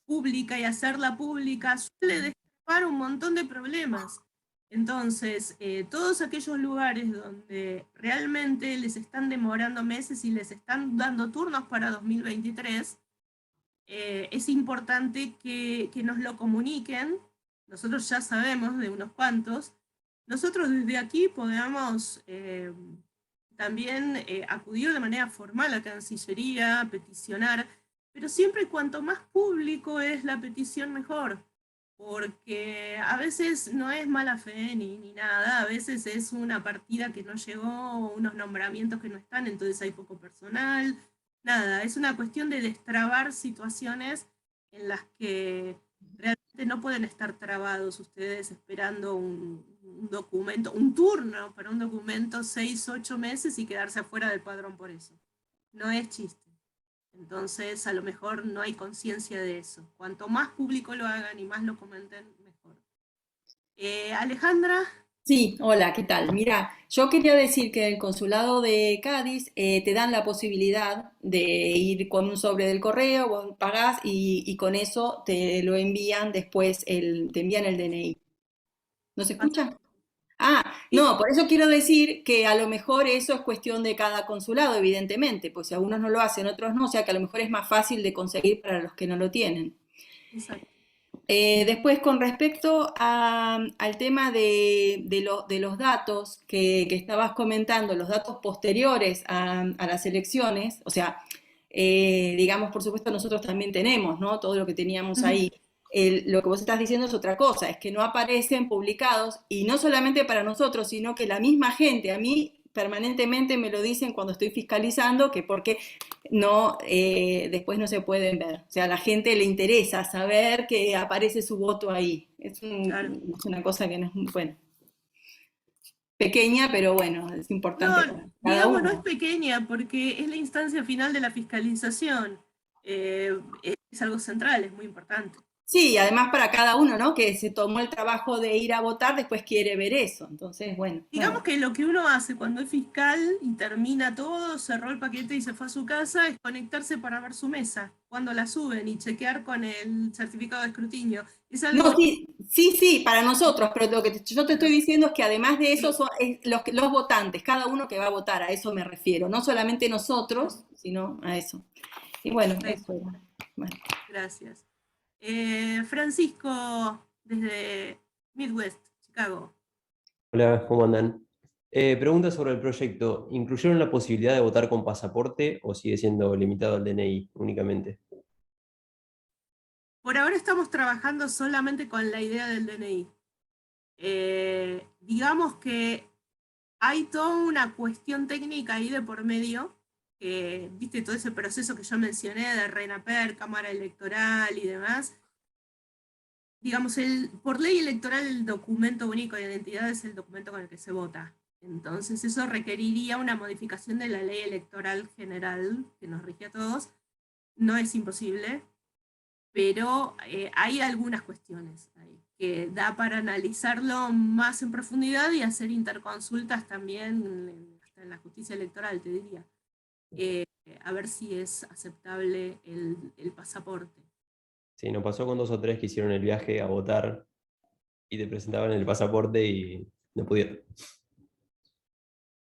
pública y hacerla pública suele destapar un montón de problemas. Entonces, todos aquellos lugares donde realmente les están demorando meses y les están dando turnos para 2023, es importante que nos lo comuniquen. Nosotros ya sabemos de unos cuantos. Nosotros desde aquí podemos también acudir de manera formal a Cancillería, peticionar, pero siempre cuanto más público es la petición mejor, porque a veces no es mala fe ni nada, a veces es una partida que no llegó, unos nombramientos que no están, entonces hay poco personal, nada, es una cuestión de destrabar situaciones en las que realmente no pueden estar trabados ustedes esperando un documento, un turno para un documento 6, 8 meses y quedarse afuera del padrón por eso. No es chiste. Entonces, a lo mejor no hay conciencia de eso. Cuanto más público lo hagan y más lo comenten, mejor. Alejandra. Sí, hola, ¿qué tal? Mira, yo quería decir que el consulado de Cádiz te dan la posibilidad de ir con un sobre del correo, vos pagás y con eso te lo envían después, te envían el DNI. ¿No se escucha? Ah, no, por eso quiero decir que a lo mejor eso es cuestión de cada consulado, evidentemente, pues si algunos no lo hacen, otros no, o sea que a lo mejor es más fácil de conseguir para los que no lo tienen. Exacto. Después, con respecto al tema de los datos que estabas comentando, los datos posteriores a las elecciones, o sea, digamos, por supuesto, nosotros también tenemos, ¿no? Todo lo que teníamos ahí. Lo que vos estás diciendo es otra cosa, es que no aparecen publicados, y no solamente para nosotros, sino que la misma gente, a mí permanentemente me lo dicen cuando estoy fiscalizando, que porque no, después no se pueden ver. O sea, a la gente le interesa saber que aparece su voto ahí. Es una cosa que no es muy buena. Pequeña, pero bueno, es importante. No, digamos, no es pequeña, porque es la instancia final de la fiscalización. Es algo central, es muy importante. Sí, además para cada uno, ¿no? Que se tomó el trabajo de ir a votar, después quiere ver eso. Entonces, bueno. Digamos que lo que uno hace cuando es fiscal y termina todo, cerró el paquete y se fue a su casa, es conectarse para ver su mesa, cuando la suben y chequear con el certificado de escrutinio. Es algo... No, sí, para nosotros, pero lo que yo te estoy diciendo es que además de eso son los votantes, cada uno que va a votar, a eso me refiero. No solamente nosotros, sino a eso. Y bueno, eso era. Bueno. Gracias. Francisco, desde Midwest, Chicago. Hola, ¿cómo andan? Pregunta sobre el proyecto. ¿Incluyeron la posibilidad de votar con pasaporte o sigue siendo limitado al DNI únicamente? Por ahora estamos trabajando solamente con la idea del DNI. Digamos que hay toda una cuestión técnica ahí de por medio, que, viste, todo ese proceso que yo mencioné de RENAPER, Cámara Electoral y demás. Digamos, por ley electoral el documento único de identidad es el documento con el que se vota. Entonces eso requeriría una modificación de la ley electoral general que nos rige a todos. No es imposible, pero hay algunas cuestiones ahí que da para analizarlo más en profundidad y hacer interconsultas también en las hasta en la justicia electoral, te diría, a ver si es aceptable el pasaporte. Sí, nos pasó con 2 o 3 que hicieron el viaje a votar y te presentaban el pasaporte y no pudieron.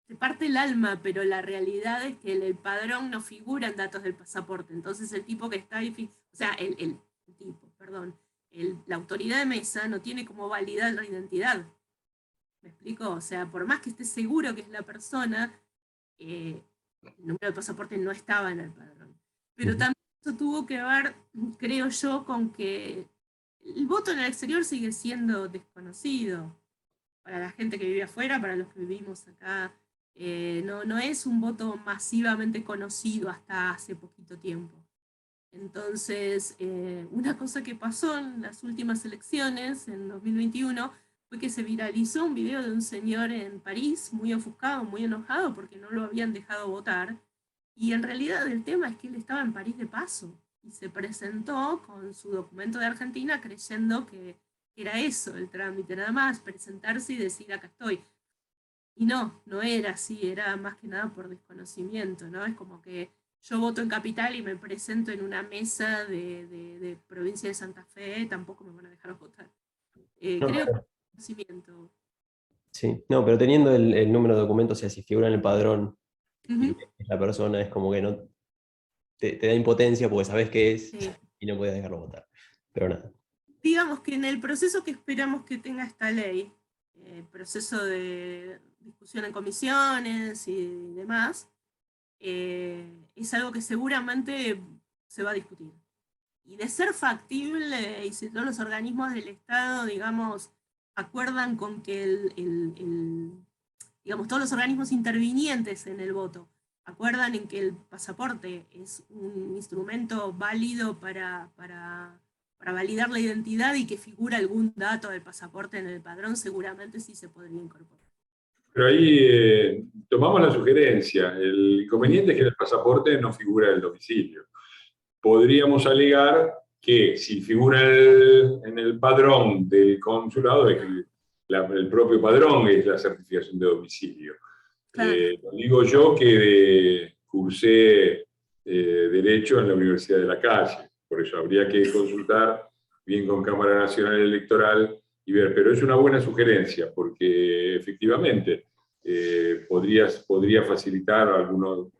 Te parte el alma, pero la realidad es que en el padrón no figuran datos del pasaporte. Entonces el tipo que está ahí, o sea, la autoridad de mesa no tiene como validar la identidad. ¿Me explico? O sea, por más que esté seguro que es la persona, el número de pasaporte no estaba en el padrón. Pero también eso tuvo que ver, creo yo, con que el voto en el exterior sigue siendo desconocido. Para la gente que vive afuera, para los que vivimos acá, no es un voto masivamente conocido hasta hace poquito tiempo. Entonces, una cosa que pasó en las últimas elecciones, en 2021, fue que se viralizó un video de un señor en París, muy ofuscado, muy enojado, porque no lo habían dejado votar. Y en realidad el tema es que él estaba en París de paso, y se presentó con su documento de Argentina creyendo que era eso, el trámite, nada más, presentarse y decir acá estoy. Y no era así, era más que nada por desconocimiento, ¿no? Es como que yo voto en Capital y me presento en una mesa de provincia de Santa Fe, tampoco me van a dejar votar. No, Creo que es desconocimiento. sí, no, pero teniendo el número de documentos, o sea, si figura en el padrón y es la persona, es como que no te da impotencia porque sabes qué es Sí. y no puedes dejarlo votar. Pero nada. Digamos que en el proceso que esperamos que tenga esta ley, proceso de discusión en comisiones y demás, es algo que seguramente se va a discutir. Y de ser factible, y si todos los organismos del Estado, digamos, acuerdan con que digamos, todos los organismos intervinientes en el voto acuerdan en que el pasaporte es un instrumento válido para validar la identidad y que figura algún dato del pasaporte en el padrón, seguramente sí se podría incorporar. Pero ahí tomamos la sugerencia. El inconveniente es que en el pasaporte no figura el domicilio. Podríamos alegar que si figura en el padrón del consulado, es que el propio padrón es la certificación de domicilio. Lo digo yo que cursé Derecho en la Universidad de La Calle, por eso habría que consultar bien con Cámara Nacional Electoral y ver, pero es una buena sugerencia, porque efectivamente podría facilitar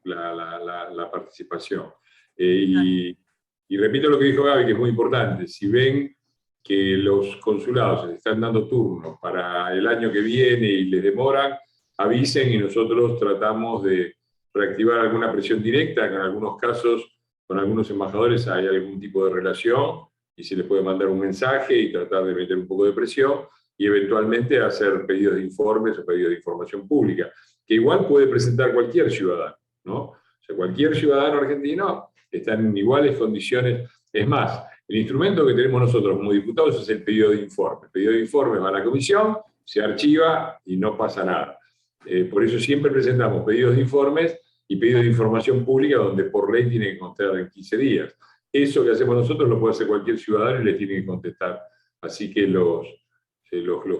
la participación. Y repito lo que dijo Gaby, que es muy importante, si ven que los consulados les están dando turnos para el año que viene y les demoran, avisen y nosotros tratamos de reactivar alguna presión directa, que en algunos casos con algunos embajadores hay algún tipo de relación y se les puede mandar un mensaje y tratar de meter un poco de presión y eventualmente hacer pedidos de informes o pedidos de información pública, que igual puede presentar cualquier ciudadano, ¿no? O sea, cualquier ciudadano argentino está en iguales condiciones. Es más, el instrumento que tenemos nosotros como diputados es el pedido de informe. El pedido de informe va a la comisión, se archiva y no pasa nada. Por eso siempre presentamos pedidos de informes y pedidos de información pública donde por ley tiene que constar en 15 días. Eso que hacemos nosotros lo puede hacer cualquier ciudadano y le tiene que contestar. Así que los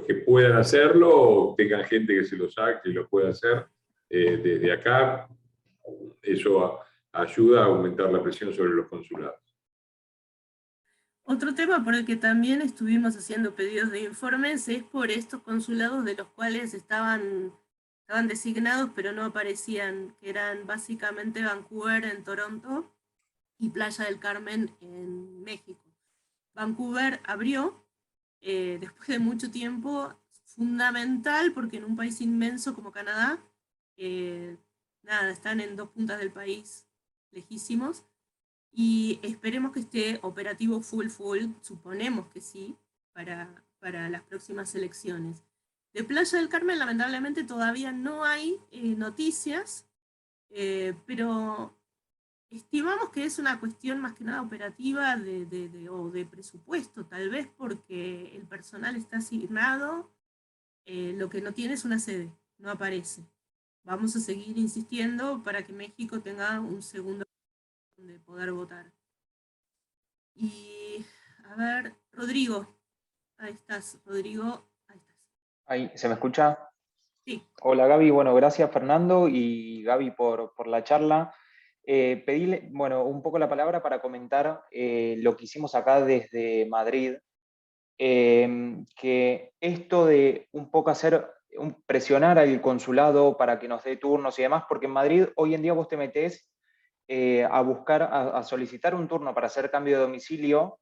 que puedan hacerlo, tengan gente que se los haga, que lo pueda hacer desde acá, eso ayuda a aumentar la presión sobre los consulados. Otro tema por el que también estuvimos haciendo pedidos de informes es por estos consulados de los cuales estaban designados pero no aparecían, que eran básicamente Vancouver en Toronto y Playa del Carmen en México. Vancouver abrió después de mucho tiempo, fundamental porque en un país inmenso como Canadá, están en 2 puntas del país lejísimos, y esperemos que esté operativo full, suponemos que sí, para las próximas elecciones. De Playa del Carmen, lamentablemente, todavía no hay noticias, pero estimamos que es una cuestión más que nada operativa o de presupuesto, tal vez porque el personal está asignado, lo que no tiene es una sede, no aparece. Vamos a seguir insistiendo para que México tenga un segundo de poder votar. Y, a ver, Rodrigo, ahí estás, Rodrigo, ahí estás. Ahí, ¿se me escucha? Sí. Hola Gaby, bueno, gracias Fernando y Gaby por la charla. Pedíle, bueno, un poco la palabra para comentar lo que hicimos acá desde Madrid, que esto de un poco presionar al consulado para que nos dé turnos y demás, porque en Madrid hoy en día vos te metés a buscar, a solicitar un turno para hacer cambio de domicilio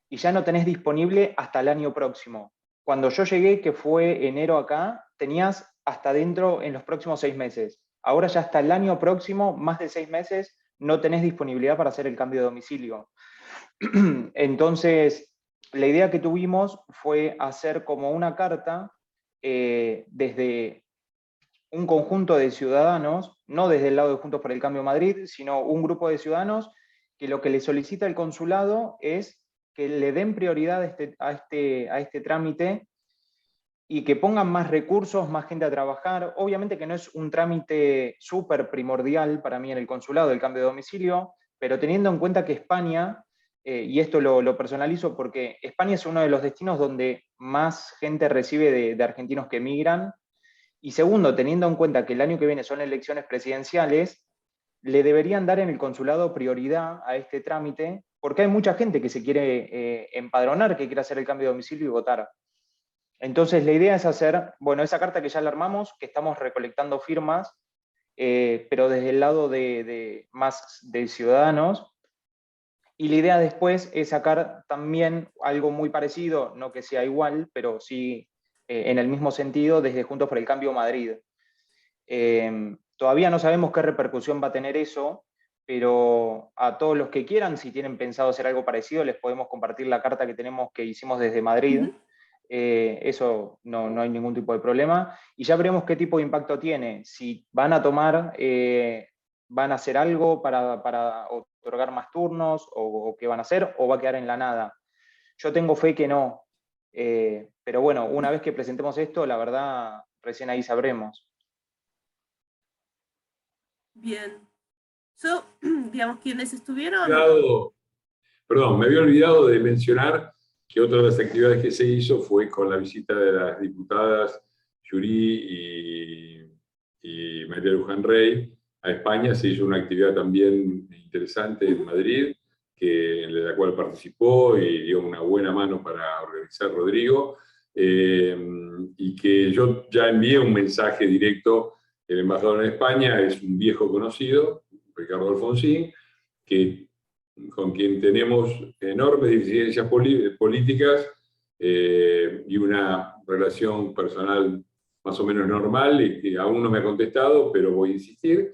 y ya no tenés disponible hasta el año próximo. Cuando yo llegué, que fue enero acá, tenías hasta dentro en los próximos 6 meses. Ahora ya hasta el año próximo, más de 6 meses, no tenés disponibilidad para hacer el cambio de domicilio. Entonces, la idea que tuvimos fue hacer como una carta desde un conjunto de ciudadanos, no desde el lado de Juntos por el Cambio Madrid, sino un grupo de ciudadanos que lo que le solicita el consulado es que le den prioridad a este trámite y que pongan más recursos, más gente a trabajar. Obviamente que no es un trámite súper primordial para mí en el consulado, el cambio de domicilio, pero teniendo en cuenta que España, y esto lo personalizo porque España es uno de los destinos donde más gente recibe de argentinos que emigran, y segundo, teniendo en cuenta que el año que viene son elecciones presidenciales, le deberían dar en el consulado prioridad a este trámite, porque hay mucha gente que se quiere empadronar, que quiere hacer el cambio de domicilio y votar. Entonces la idea es hacer, bueno, esa carta que ya la armamos, que estamos recolectando firmas, pero desde el lado más de ciudadanos, y la idea después es sacar también algo muy parecido, no que sea igual, pero sí en el mismo sentido, desde Juntos por el Cambio Madrid. Todavía no sabemos qué repercusión va a tener eso, pero a todos los que quieran, si tienen pensado hacer algo parecido, les podemos compartir la carta que hicimos desde Madrid. Eso no hay ningún tipo de problema. Y ya veremos qué tipo de impacto tiene. Si van a tomar, van a hacer algo para otorgar más turnos, o qué van a hacer, o va a quedar en la nada. Yo tengo fe que no. Pero bueno, una vez que presentemos esto, la verdad, recién ahí sabremos. Bien. Yo, digamos, quienes estuvieron... Perdón, me había olvidado de mencionar que otra de las actividades que se hizo fue con la visita de las diputadas Yuri y María Luján Rey a España. Se hizo una actividad también interesante en Madrid, en la cual participó y dio una buena mano para organizar Rodrigo, y que yo ya envié un mensaje directo. El embajador en España es un viejo conocido, Ricardo Alfonsín, con quien tenemos enormes diferencias políticas y una relación personal más o menos normal, y que aún no me ha contestado, pero voy a insistir.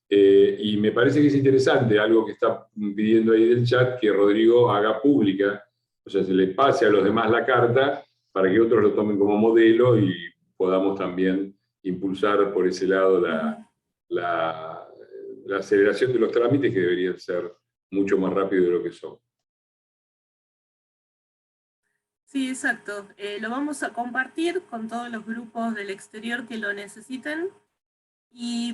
Y me parece que es interesante algo que está pidiendo ahí del chat, que Rodrigo haga pública, o sea, se le pase a los demás la carta para que otros lo tomen como modelo y podamos también impulsar por ese lado la aceleración de los trámites, que deberían ser mucho más rápido de lo que son. Sí, exacto. Lo vamos a compartir con todos los grupos del exterior que lo necesiten. Y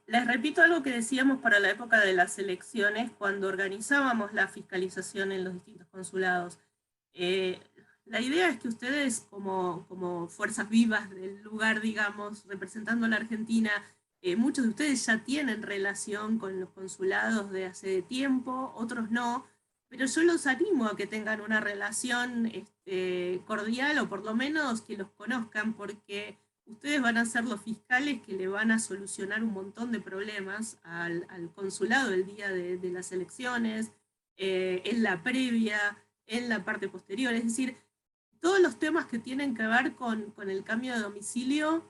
les repito algo que decíamos para la época de las elecciones, cuando organizábamos la fiscalización en los distintos consulados. La idea es que ustedes, como fuerzas vivas del lugar, digamos, representando a la Argentina, muchos de ustedes ya tienen relación con los consulados de hace tiempo, otros no, pero yo los animo a que tengan una relación cordial, o por lo menos que los conozcan, porque ustedes van a ser los fiscales que le van a solucionar un montón de problemas al consulado el día de las elecciones, en la previa, en la parte posterior. Es decir, todos los temas que tienen que ver con el cambio de domicilio,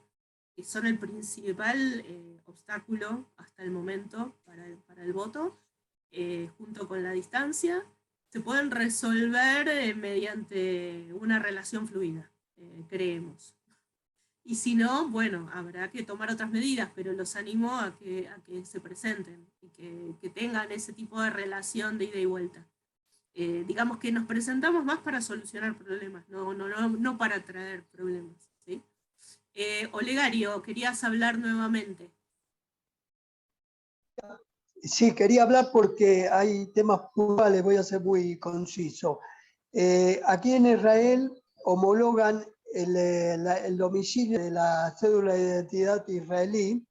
que son el principal obstáculo hasta el momento para el voto, junto con la distancia, se pueden resolver mediante una relación fluida, creemos. Y si no, bueno, habrá que tomar otras medidas, pero los animo a que se presenten y que tengan ese tipo de relación de ida y vuelta. Digamos que nos presentamos más para solucionar problemas, no para traer problemas, ¿sí? Olegario, querías hablar nuevamente. Sí, quería hablar porque hay temas puntuales, voy a ser muy conciso. Aquí en Israel homologan el domicilio de la cédula de identidad israelí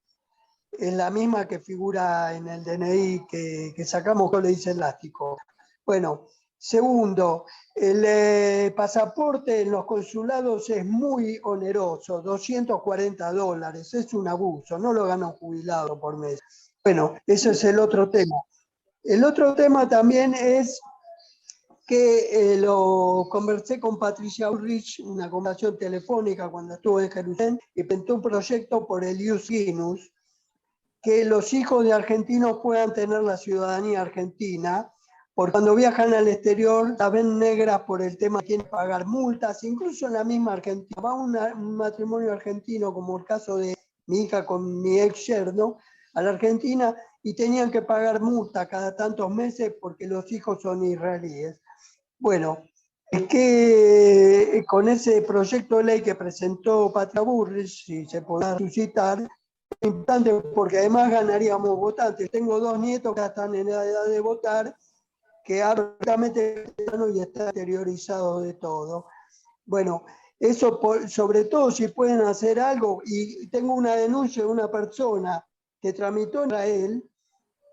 es la misma que figura en el DNI que sacamos, que le dice elástico. Bueno, segundo, el pasaporte en los consulados es muy oneroso, $240, es un abuso, no lo gana un jubilado por mes. Bueno, ese es el otro tema. El otro tema también es que lo conversé con Patricia Ulrich, una conversación telefónica cuando estuve en Jerusalén, y presentó un proyecto por el Ius Ginus, que los hijos de argentinos puedan tener la ciudadanía argentina, porque cuando viajan al exterior la ven negras por el tema que tienen que pagar multas, incluso en la misma Argentina. Va un matrimonio argentino, como el caso de mi hija con mi ex yerno, a la Argentina, y tenían que pagar multa cada tantos meses porque los hijos son israelíes. Bueno, es que con ese proyecto de ley que presentó Patria Burris, si se podrá suscitar, es importante porque además ganaríamos votantes. Tengo 2 nietos que están en la edad de votar, que absolutamente y está exteriorizado de todo. Bueno, eso sobre todo si pueden hacer algo, y tengo una denuncia de una persona que tramitó en Israel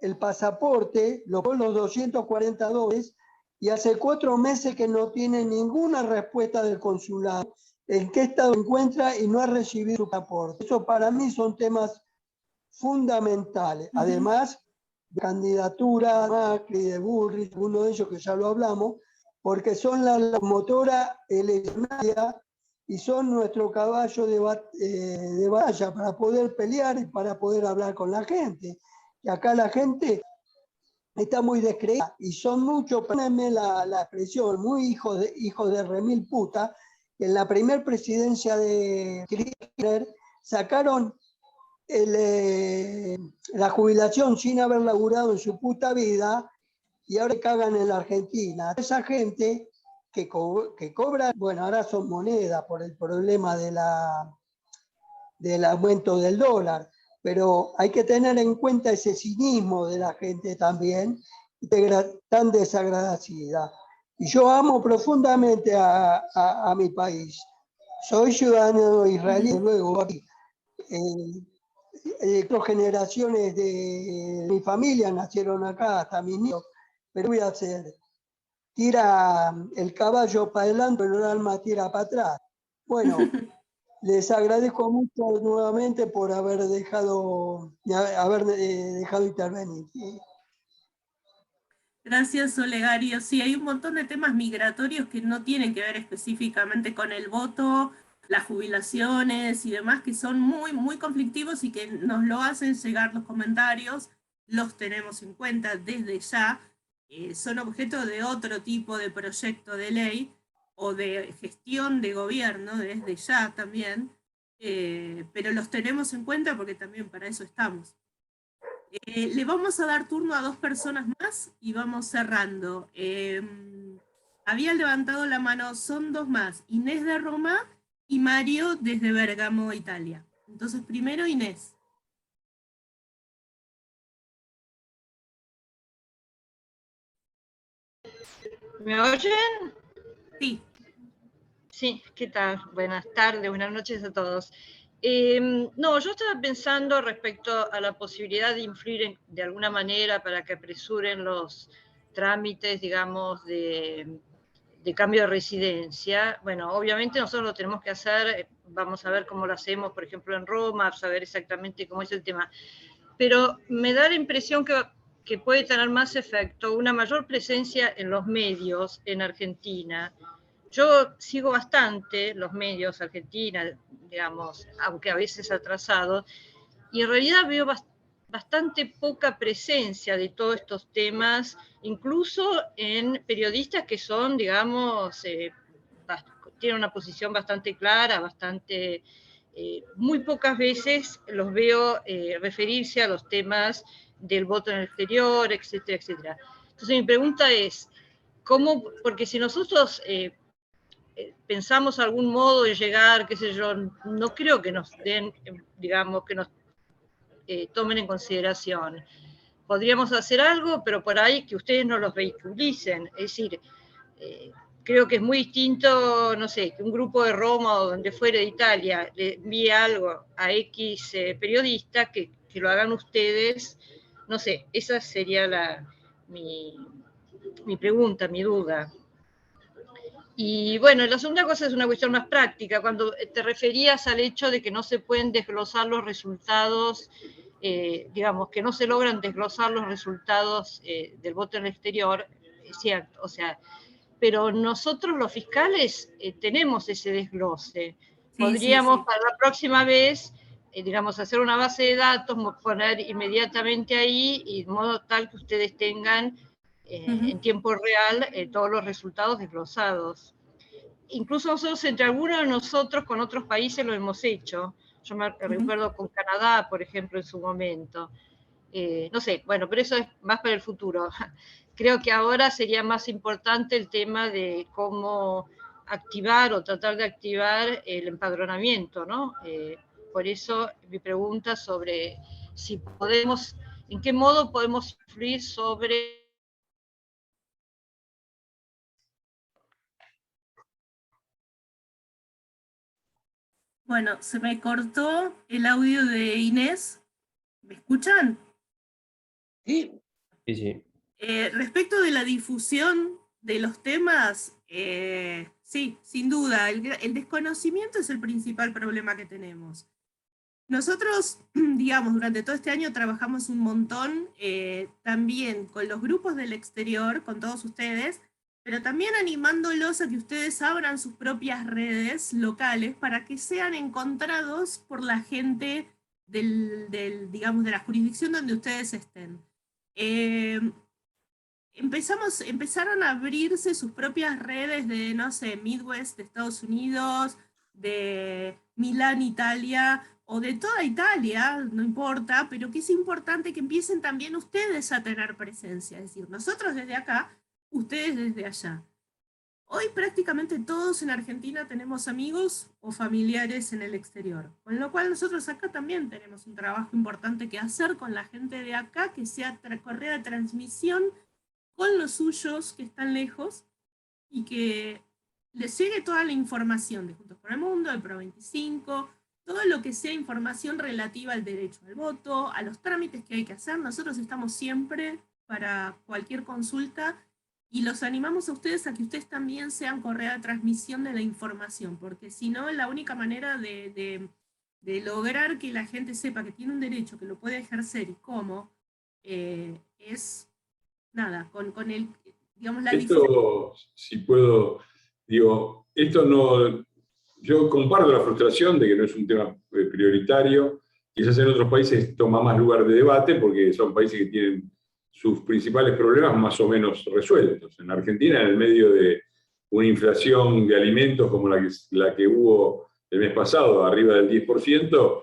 el pasaporte, los $240, y hace 4 meses que no tiene ninguna respuesta del consulado en qué estado se encuentra y no ha recibido su pasaporte. Eso para mí son temas fundamentales. Además, de candidatura, Macri, de Bullrich, uno de ellos que ya lo hablamos, porque son la locomotora eleccionaria y son nuestro caballo de batalla para poder pelear y para poder hablar con la gente. Y acá la gente está muy descreída y son muchos, perdónenme la expresión, muy hijos de remil puta, que en la primer presidencia de Kirchner sacaron la jubilación sin haber laburado en su puta vida y ahora cagan en la Argentina. Esa gente que cobra, bueno, ahora son monedas por el problema del aumento del dólar, pero hay que tener en cuenta ese cinismo de la gente también, tan desagradecida. Y yo amo profundamente a mi país. Soy ciudadano israelí, luego aquí. 2 generaciones de mi familia nacieron acá, hasta mis nietos, pero voy a hacer, tira el caballo para adelante, pero el alma tira para atrás. Bueno, les agradezco mucho nuevamente por haber dejado intervenir. Gracias, Olegario. Sí, hay un montón de temas migratorios que no tienen que ver específicamente con el voto, las jubilaciones y demás, que son muy, muy conflictivos y que nos lo hacen llegar los comentarios. Los tenemos en cuenta desde ya. Son objeto de otro tipo de proyecto de ley o de gestión de gobierno desde ya también, pero los tenemos en cuenta porque también para eso estamos. Le vamos a dar turno a 2 personas más y vamos cerrando. Había levantado la mano, son 2 más, Inés de Roma y Mario desde Bergamo, Italia. Entonces, primero Inés. ¿Me oyen? Sí. Sí, ¿qué tal? Buenas tardes, buenas noches a todos. No, yo estaba pensando respecto a la posibilidad de influir de alguna manera para que apresuren los trámites, digamos, de cambio de residencia. Bueno, obviamente nosotros lo tenemos que hacer, vamos a ver cómo lo hacemos, por ejemplo, en Roma, saber exactamente cómo es el tema. Pero me da la impresión que puede tener más efecto una mayor presencia en los medios en Argentina. Yo sigo bastante los medios argentinos, digamos, aunque a veces atrasados, y en realidad veo bastante poca presencia de todos estos temas, incluso en periodistas que son, digamos, tienen una posición bastante clara, bastante... muy pocas veces los veo referirse a los temas del voto en el exterior, etcétera, etcétera. Entonces mi pregunta es, ¿cómo? Porque si nosotros pensamos algún modo de llegar, qué sé yo, no creo que nos den, digamos, que nos tomen en consideración. Podríamos hacer algo, pero por ahí que ustedes no los vehiculicen. Es decir, creo que es muy distinto, no sé, que un grupo de Roma o donde fuera de Italia le envíe algo a X periodista que lo hagan ustedes. No sé, esa sería mi pregunta, mi duda. Y bueno, la segunda cosa es una cuestión más práctica, cuando te referías al hecho de que no se pueden desglosar los resultados, digamos, que no se logran desglosar los resultados del voto en el exterior, es cierto, o sea, pero nosotros los fiscales tenemos ese desglose. Podríamos para la próxima vez, digamos, hacer una base de datos, poner inmediatamente ahí, y de modo tal que ustedes tengan en tiempo real todos los resultados desglosados. Incluso nosotros, entre algunos de nosotros, con otros países lo hemos hecho. Yo me recuerdo con Canadá, por ejemplo, en su momento. No sé, bueno, pero eso es más para el futuro. Creo que ahora sería más importante el tema de cómo activar o tratar de activar el empadronamiento, ¿no? Por eso mi pregunta sobre si podemos, en qué modo podemos influir sobre... Bueno, se me cortó el audio de Inés. ¿Me escuchan? Sí. Sí. Respecto de la difusión de los temas, sí, sin duda, el desconocimiento es el principal problema que tenemos. Nosotros, digamos, durante todo este año trabajamos un montón, también con los grupos del exterior, con todos ustedes, pero también animándolos a que ustedes abran sus propias redes locales para que sean encontrados por la gente digamos, de la jurisdicción donde ustedes estén. Empezaron a abrirse sus propias redes de, no sé, Midwest de Estados Unidos, de Milán, Italia, o de toda Italia, no importa, pero que es importante que empiecen también ustedes a tener presencia, es decir, nosotros desde acá, ustedes desde allá. Hoy prácticamente todos en Argentina tenemos amigos o familiares en el exterior, con lo cual nosotros acá también tenemos un trabajo importante que hacer con la gente de acá, que sea correa de transmisión con los suyos que están lejos y que les llegue toda la información de Juntos por el Mundo, del Pro 25, todo lo que sea información relativa al derecho al voto, a los trámites que hay que hacer. Nosotros estamos siempre para cualquier consulta y los animamos a ustedes a que ustedes también sean correa de transmisión de la información, porque si no, la única manera de lograr que la gente sepa que tiene un derecho, que lo puede ejercer y cómo, es nada, con el, digamos, la difusión. Esto, si puedo, digo, esto no, yo comparto la frustración de que no es un tema prioritario, quizás en otros países toma más lugar de debate porque son países que tienen sus principales problemas más o menos resueltos. En Argentina, en el medio de una inflación de alimentos como la que hubo el mes pasado, arriba del 10%,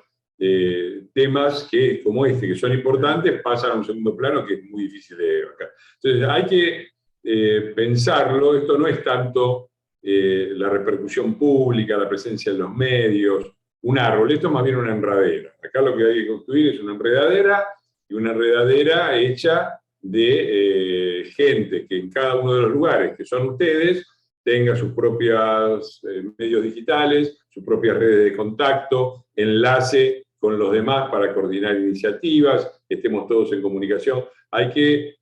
temas como este, que son importantes, pasan a un segundo plano que es muy difícil de abarcar. Entonces hay que pensarlo, esto no es tanto la repercusión pública, la presencia en los medios, un árbol, esto es más bien una enredadera. Acá lo que hay que construir es una enredadera, y una enredadera hecha de gente que en cada uno de los lugares que son ustedes tenga sus propios medios digitales, sus propias redes de contacto, enlace con los demás para coordinar iniciativas, estemos todos en comunicación. Hay que,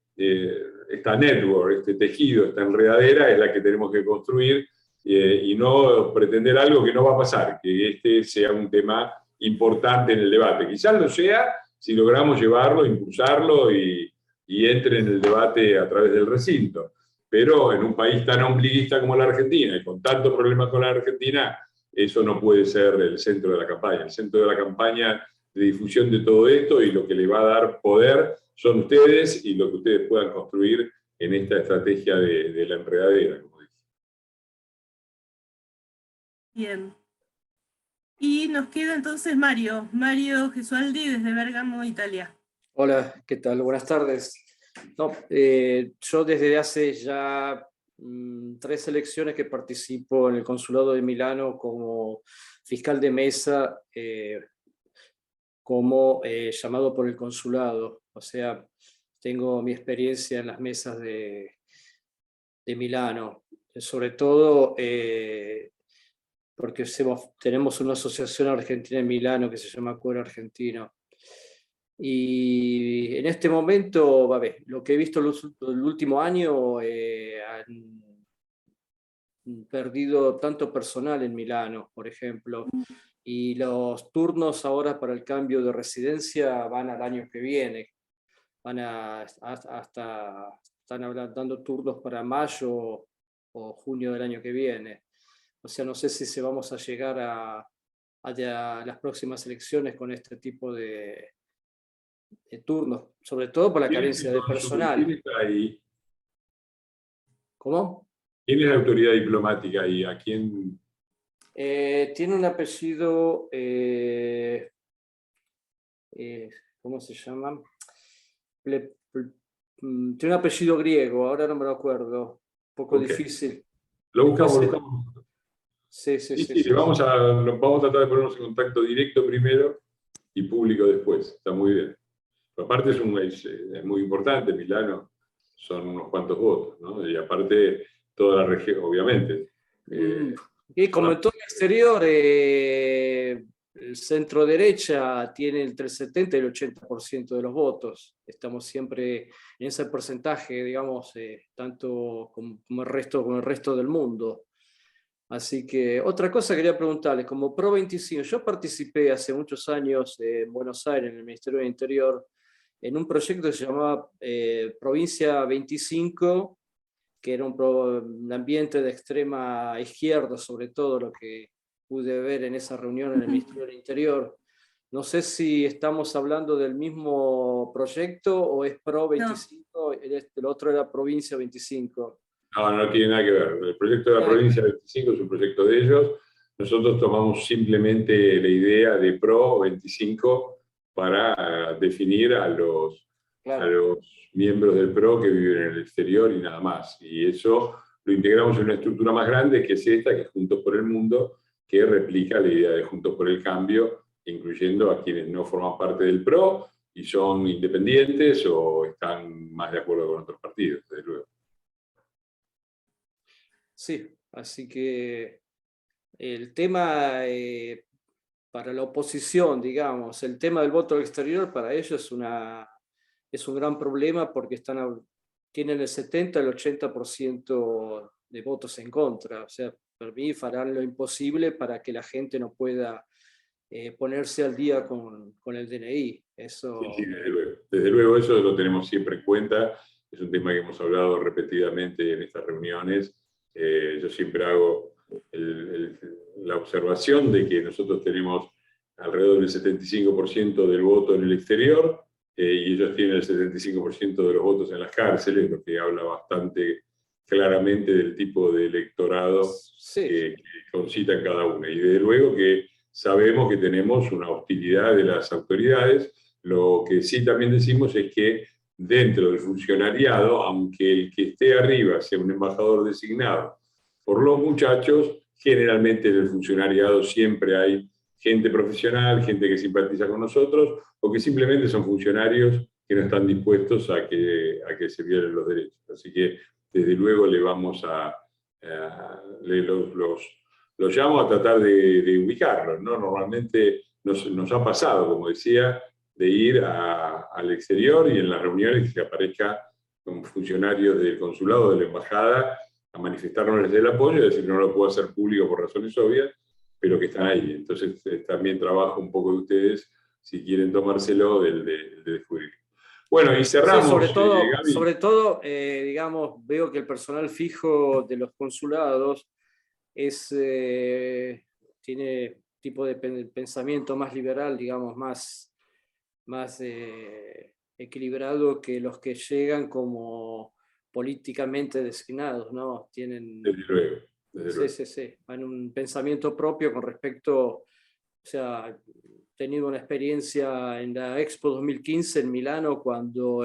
esta network, este tejido, esta enredadera es la que tenemos que construir y no pretender algo que no va a pasar, que este sea un tema importante en el debate. Quizás lo sea si logramos llevarlo, impulsarlo y entre en el debate a través del recinto. Pero en un país tan ombliguista como la Argentina y con tantos problemas con la Argentina, eso no puede ser el centro de la campaña. El centro de la campaña de difusión de todo esto y lo que le va a dar poder son ustedes y lo que ustedes puedan construir en esta estrategia de la enredadera, como dije. Bien. Y nos queda entonces Mario Gesualdi desde Bergamo, Italia. Hola, ¿qué tal? Buenas tardes. No, yo desde hace ya 3 elecciones que participo en el Consulado de Milano como fiscal de mesa, como llamado por el consulado. O sea, tengo mi experiencia en las mesas de Milano. sobre todo porque tenemos una asociación argentina en Milano que se llama Cuero Argentino. Y en este momento, lo que he visto el último año, han perdido tanto personal en Milano, por ejemplo, y los turnos ahora para el cambio de residencia van al año que viene. Van están dando turnos para mayo o junio del año que viene. O sea, no sé si vamos a llegar a las próximas elecciones con este tipo de turnos, sobre todo por la carencia de personal. ¿Quién está ahí? ¿Cómo? ¿Quién es la autoridad diplomática ahí? ¿A quién? Tiene un apellido, ¿cómo se llama? Tiene un apellido griego, ahora no me lo acuerdo, un poco difícil. Lo buscamos, Después, Sí, vamos a tratar de ponernos en contacto directo primero y público después. Está muy bien. Pero aparte es muy importante, Milano son unos cuantos votos, ¿no? Y aparte toda la región, obviamente. Y como en todo el exterior, el centro derecha tiene entre el 70 y el 80% de los votos. Estamos siempre en ese porcentaje, digamos, tanto como el resto del mundo. Así que otra cosa quería preguntarle, como Pro 25, yo participé hace muchos años en Buenos Aires, en el Ministerio del Interior, en un proyecto que se llamaba Provincia 25, que era un ambiente de extrema izquierda, sobre todo lo que pude ver en esa reunión en el Ministerio del Interior. No sé si estamos hablando del mismo proyecto o es Pro 25, el otro era Provincia 25. No tiene nada que ver. El proyecto de la provincia 25 es un proyecto de ellos. Nosotros tomamos simplemente la idea de Pro 25 para definir a los miembros del PRO que viven en el exterior y nada más. Y eso lo integramos en una estructura más grande que es esta, que es Juntos por el Mundo, que replica la idea de Juntos por el Cambio, incluyendo a quienes no forman parte del PRO y son independientes o están más de acuerdo con otros partidos, desde luego. Sí, así que el tema para la oposición, digamos, el tema del voto al exterior para ellos es un gran problema porque tienen el 70 al 80% de votos en contra. O sea, para mí farán lo imposible para que la gente no pueda ponerse al día con el DNI. Eso... Sí, desde luego. Desde luego, eso lo tenemos siempre en cuenta. Es un tema que hemos hablado repetidamente en estas reuniones. Yo siempre hago la observación de que nosotros tenemos alrededor del 75% del voto en el exterior y ellos tienen el 75% de los votos en las cárceles, lo que habla bastante claramente del tipo de electorado que concitan cada una. Y desde luego que sabemos que tenemos una hostilidad de las autoridades. Lo que sí también decimos es que dentro del funcionariado, aunque el que esté arriba sea un embajador designado por los muchachos, generalmente en el funcionariado siempre hay gente profesional, gente que simpatiza con nosotros, o que simplemente son funcionarios que no están dispuestos a que se violen los derechos. Así que, desde luego, le vamos los llamo a tratar de ubicarlos, ¿no? Normalmente nos ha pasado, como decía, de ir al exterior y en las reuniones que aparezca con funcionarios del consulado o de la embajada a manifestarnos el apoyo y decir no lo puedo hacer público por razones obvias, pero que están ahí. Entonces también trabajo un poco de ustedes, si quieren tomárselo, de descubrir. Bueno, y cerramos. Sí, sobre todo digamos, veo que el personal fijo de los consulados tiene tipo de pensamiento más liberal, digamos, más equilibrado que los que llegan como políticamente designados, ¿no? Tienen... Desde luego. Sí. Hay un pensamiento propio con respecto, o sea, he tenido una experiencia en la Expo 2015 en Milano cuando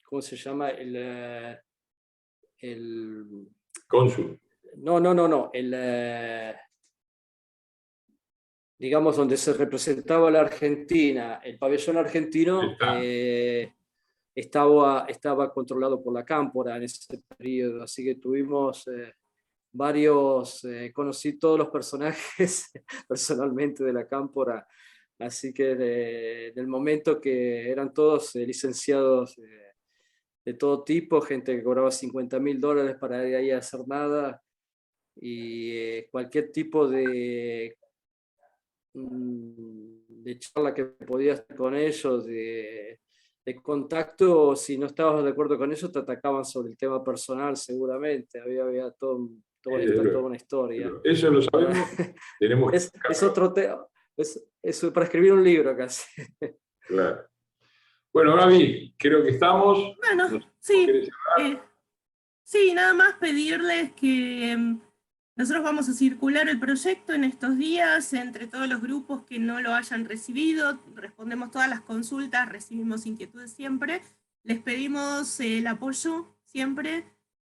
¿cómo se llama? El cónsul. No. digamos, donde se representaba la Argentina, el pabellón argentino, estaba controlado por la Cámpora en ese periodo, así que tuvimos varios, conocí todos los personajes personalmente de la Cámpora, así que del momento que eran todos licenciados de todo tipo, gente que cobraba $50.000 para ir ahí a hacer nada, y cualquier tipo de charla que podías hacer con ellos, de contacto, si no estabas de acuerdo con ellos, te atacaban sobre el tema personal seguramente, había toda una historia. Eso lo sabemos, tenemos es otro tema, es para escribir un libro casi. Claro. Bueno, Gaby, creo que estamos. Bueno, sí. Sí, nada más pedirles que nosotros vamos a circular el proyecto en estos días entre todos los grupos que no lo hayan recibido, respondemos todas las consultas, recibimos inquietudes siempre, les pedimos el apoyo siempre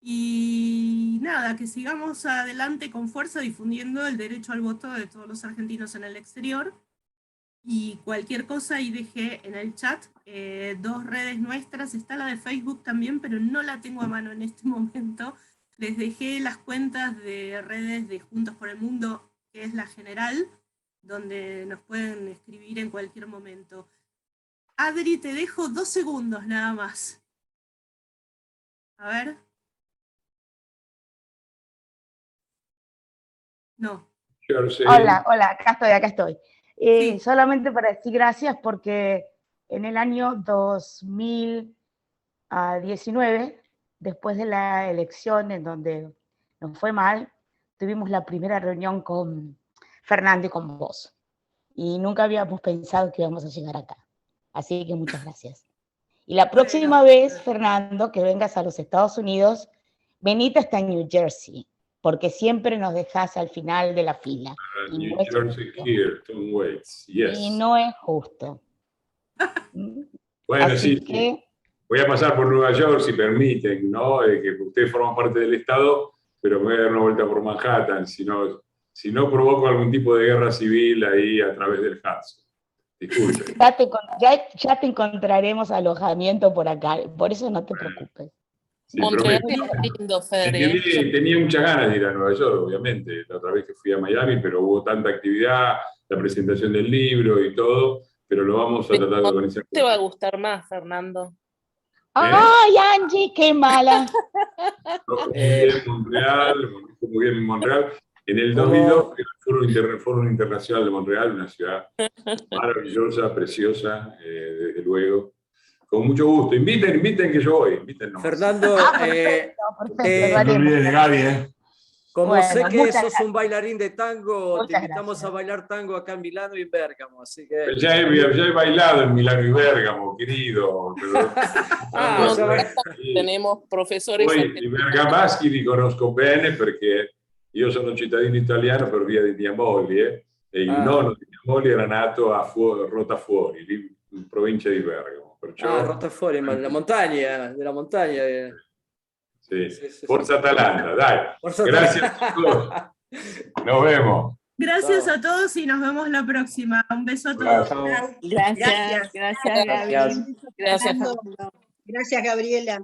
y nada, que sigamos adelante con fuerza difundiendo el derecho al voto de todos los argentinos en el exterior. Y cualquier cosa ahí dejé en el chat 2 redes nuestras, está la de Facebook también, pero no la tengo a mano en este momento. Les dejé las cuentas de redes de Juntos por el Mundo, que es la general, donde nos pueden escribir en cualquier momento. Adri, te dejo 2 segundos nada más. A ver. No. Hola, acá estoy. Sí. Solamente para decir gracias porque en el año 2019, después de la elección en donde nos fue mal, tuvimos la primera reunión con Fernando y con vos. Y nunca habíamos pensado que íbamos a llegar acá. Así que muchas gracias. Y la próxima vez, Fernando, que vengas a los Estados Unidos, venite hasta New Jersey, porque siempre nos dejas al final de la fila. New Jersey here, Tom Waits, yes. Y no es justo. Bueno, así sí. Voy a pasar por Nueva York, si permiten, ¿no? Que ustedes forman parte del Estado, pero me voy a dar una vuelta por Manhattan, si no provoco algún tipo de guerra civil ahí a través del Hudson. Disculpen. Ya te encontraremos alojamiento por acá, por eso no te preocupes. Sí, lindo, tenía muchas ganas de ir a Nueva York, obviamente, la otra vez que fui a Miami, pero hubo tanta actividad, la presentación del libro y todo, pero lo vamos a tratar de organizar. Te va a gustar más, Fernando. ¡Ay, Angie, qué mala! Muy bien en Montreal. En el 2002, el Foro Internacional de Montreal, una ciudad maravillosa, preciosa, desde luego. Con mucho gusto. Inviten que yo voy. Invítennos. Fernando, no olvides de Gaby, Como sé que sos un bailarín de tango, te invitamos a bailar tango acá en Milano y en Bérgamo. Así que... ya he bailado en Milano y Bérgamo, querido. Tenemos professori. I bergamaschi li conosco bene perché io sono cittadino italiano per via di mia moglie e il nonno di mia moglie era nato a Rotafuori, lì in provincia di Bergamo. Rotafuori, ma della montagna. Sí. Forza Atalanta, dai. Gracias a todos. Nos vemos. Gracias a todos y nos vemos la próxima. Un beso a todos. Gracias, Gaby. Gracias, Gabriela.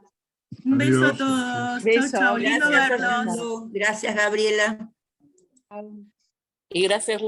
Un beso a todos. Chau, lindo verlos. Gracias, Gabriela. Y gracias.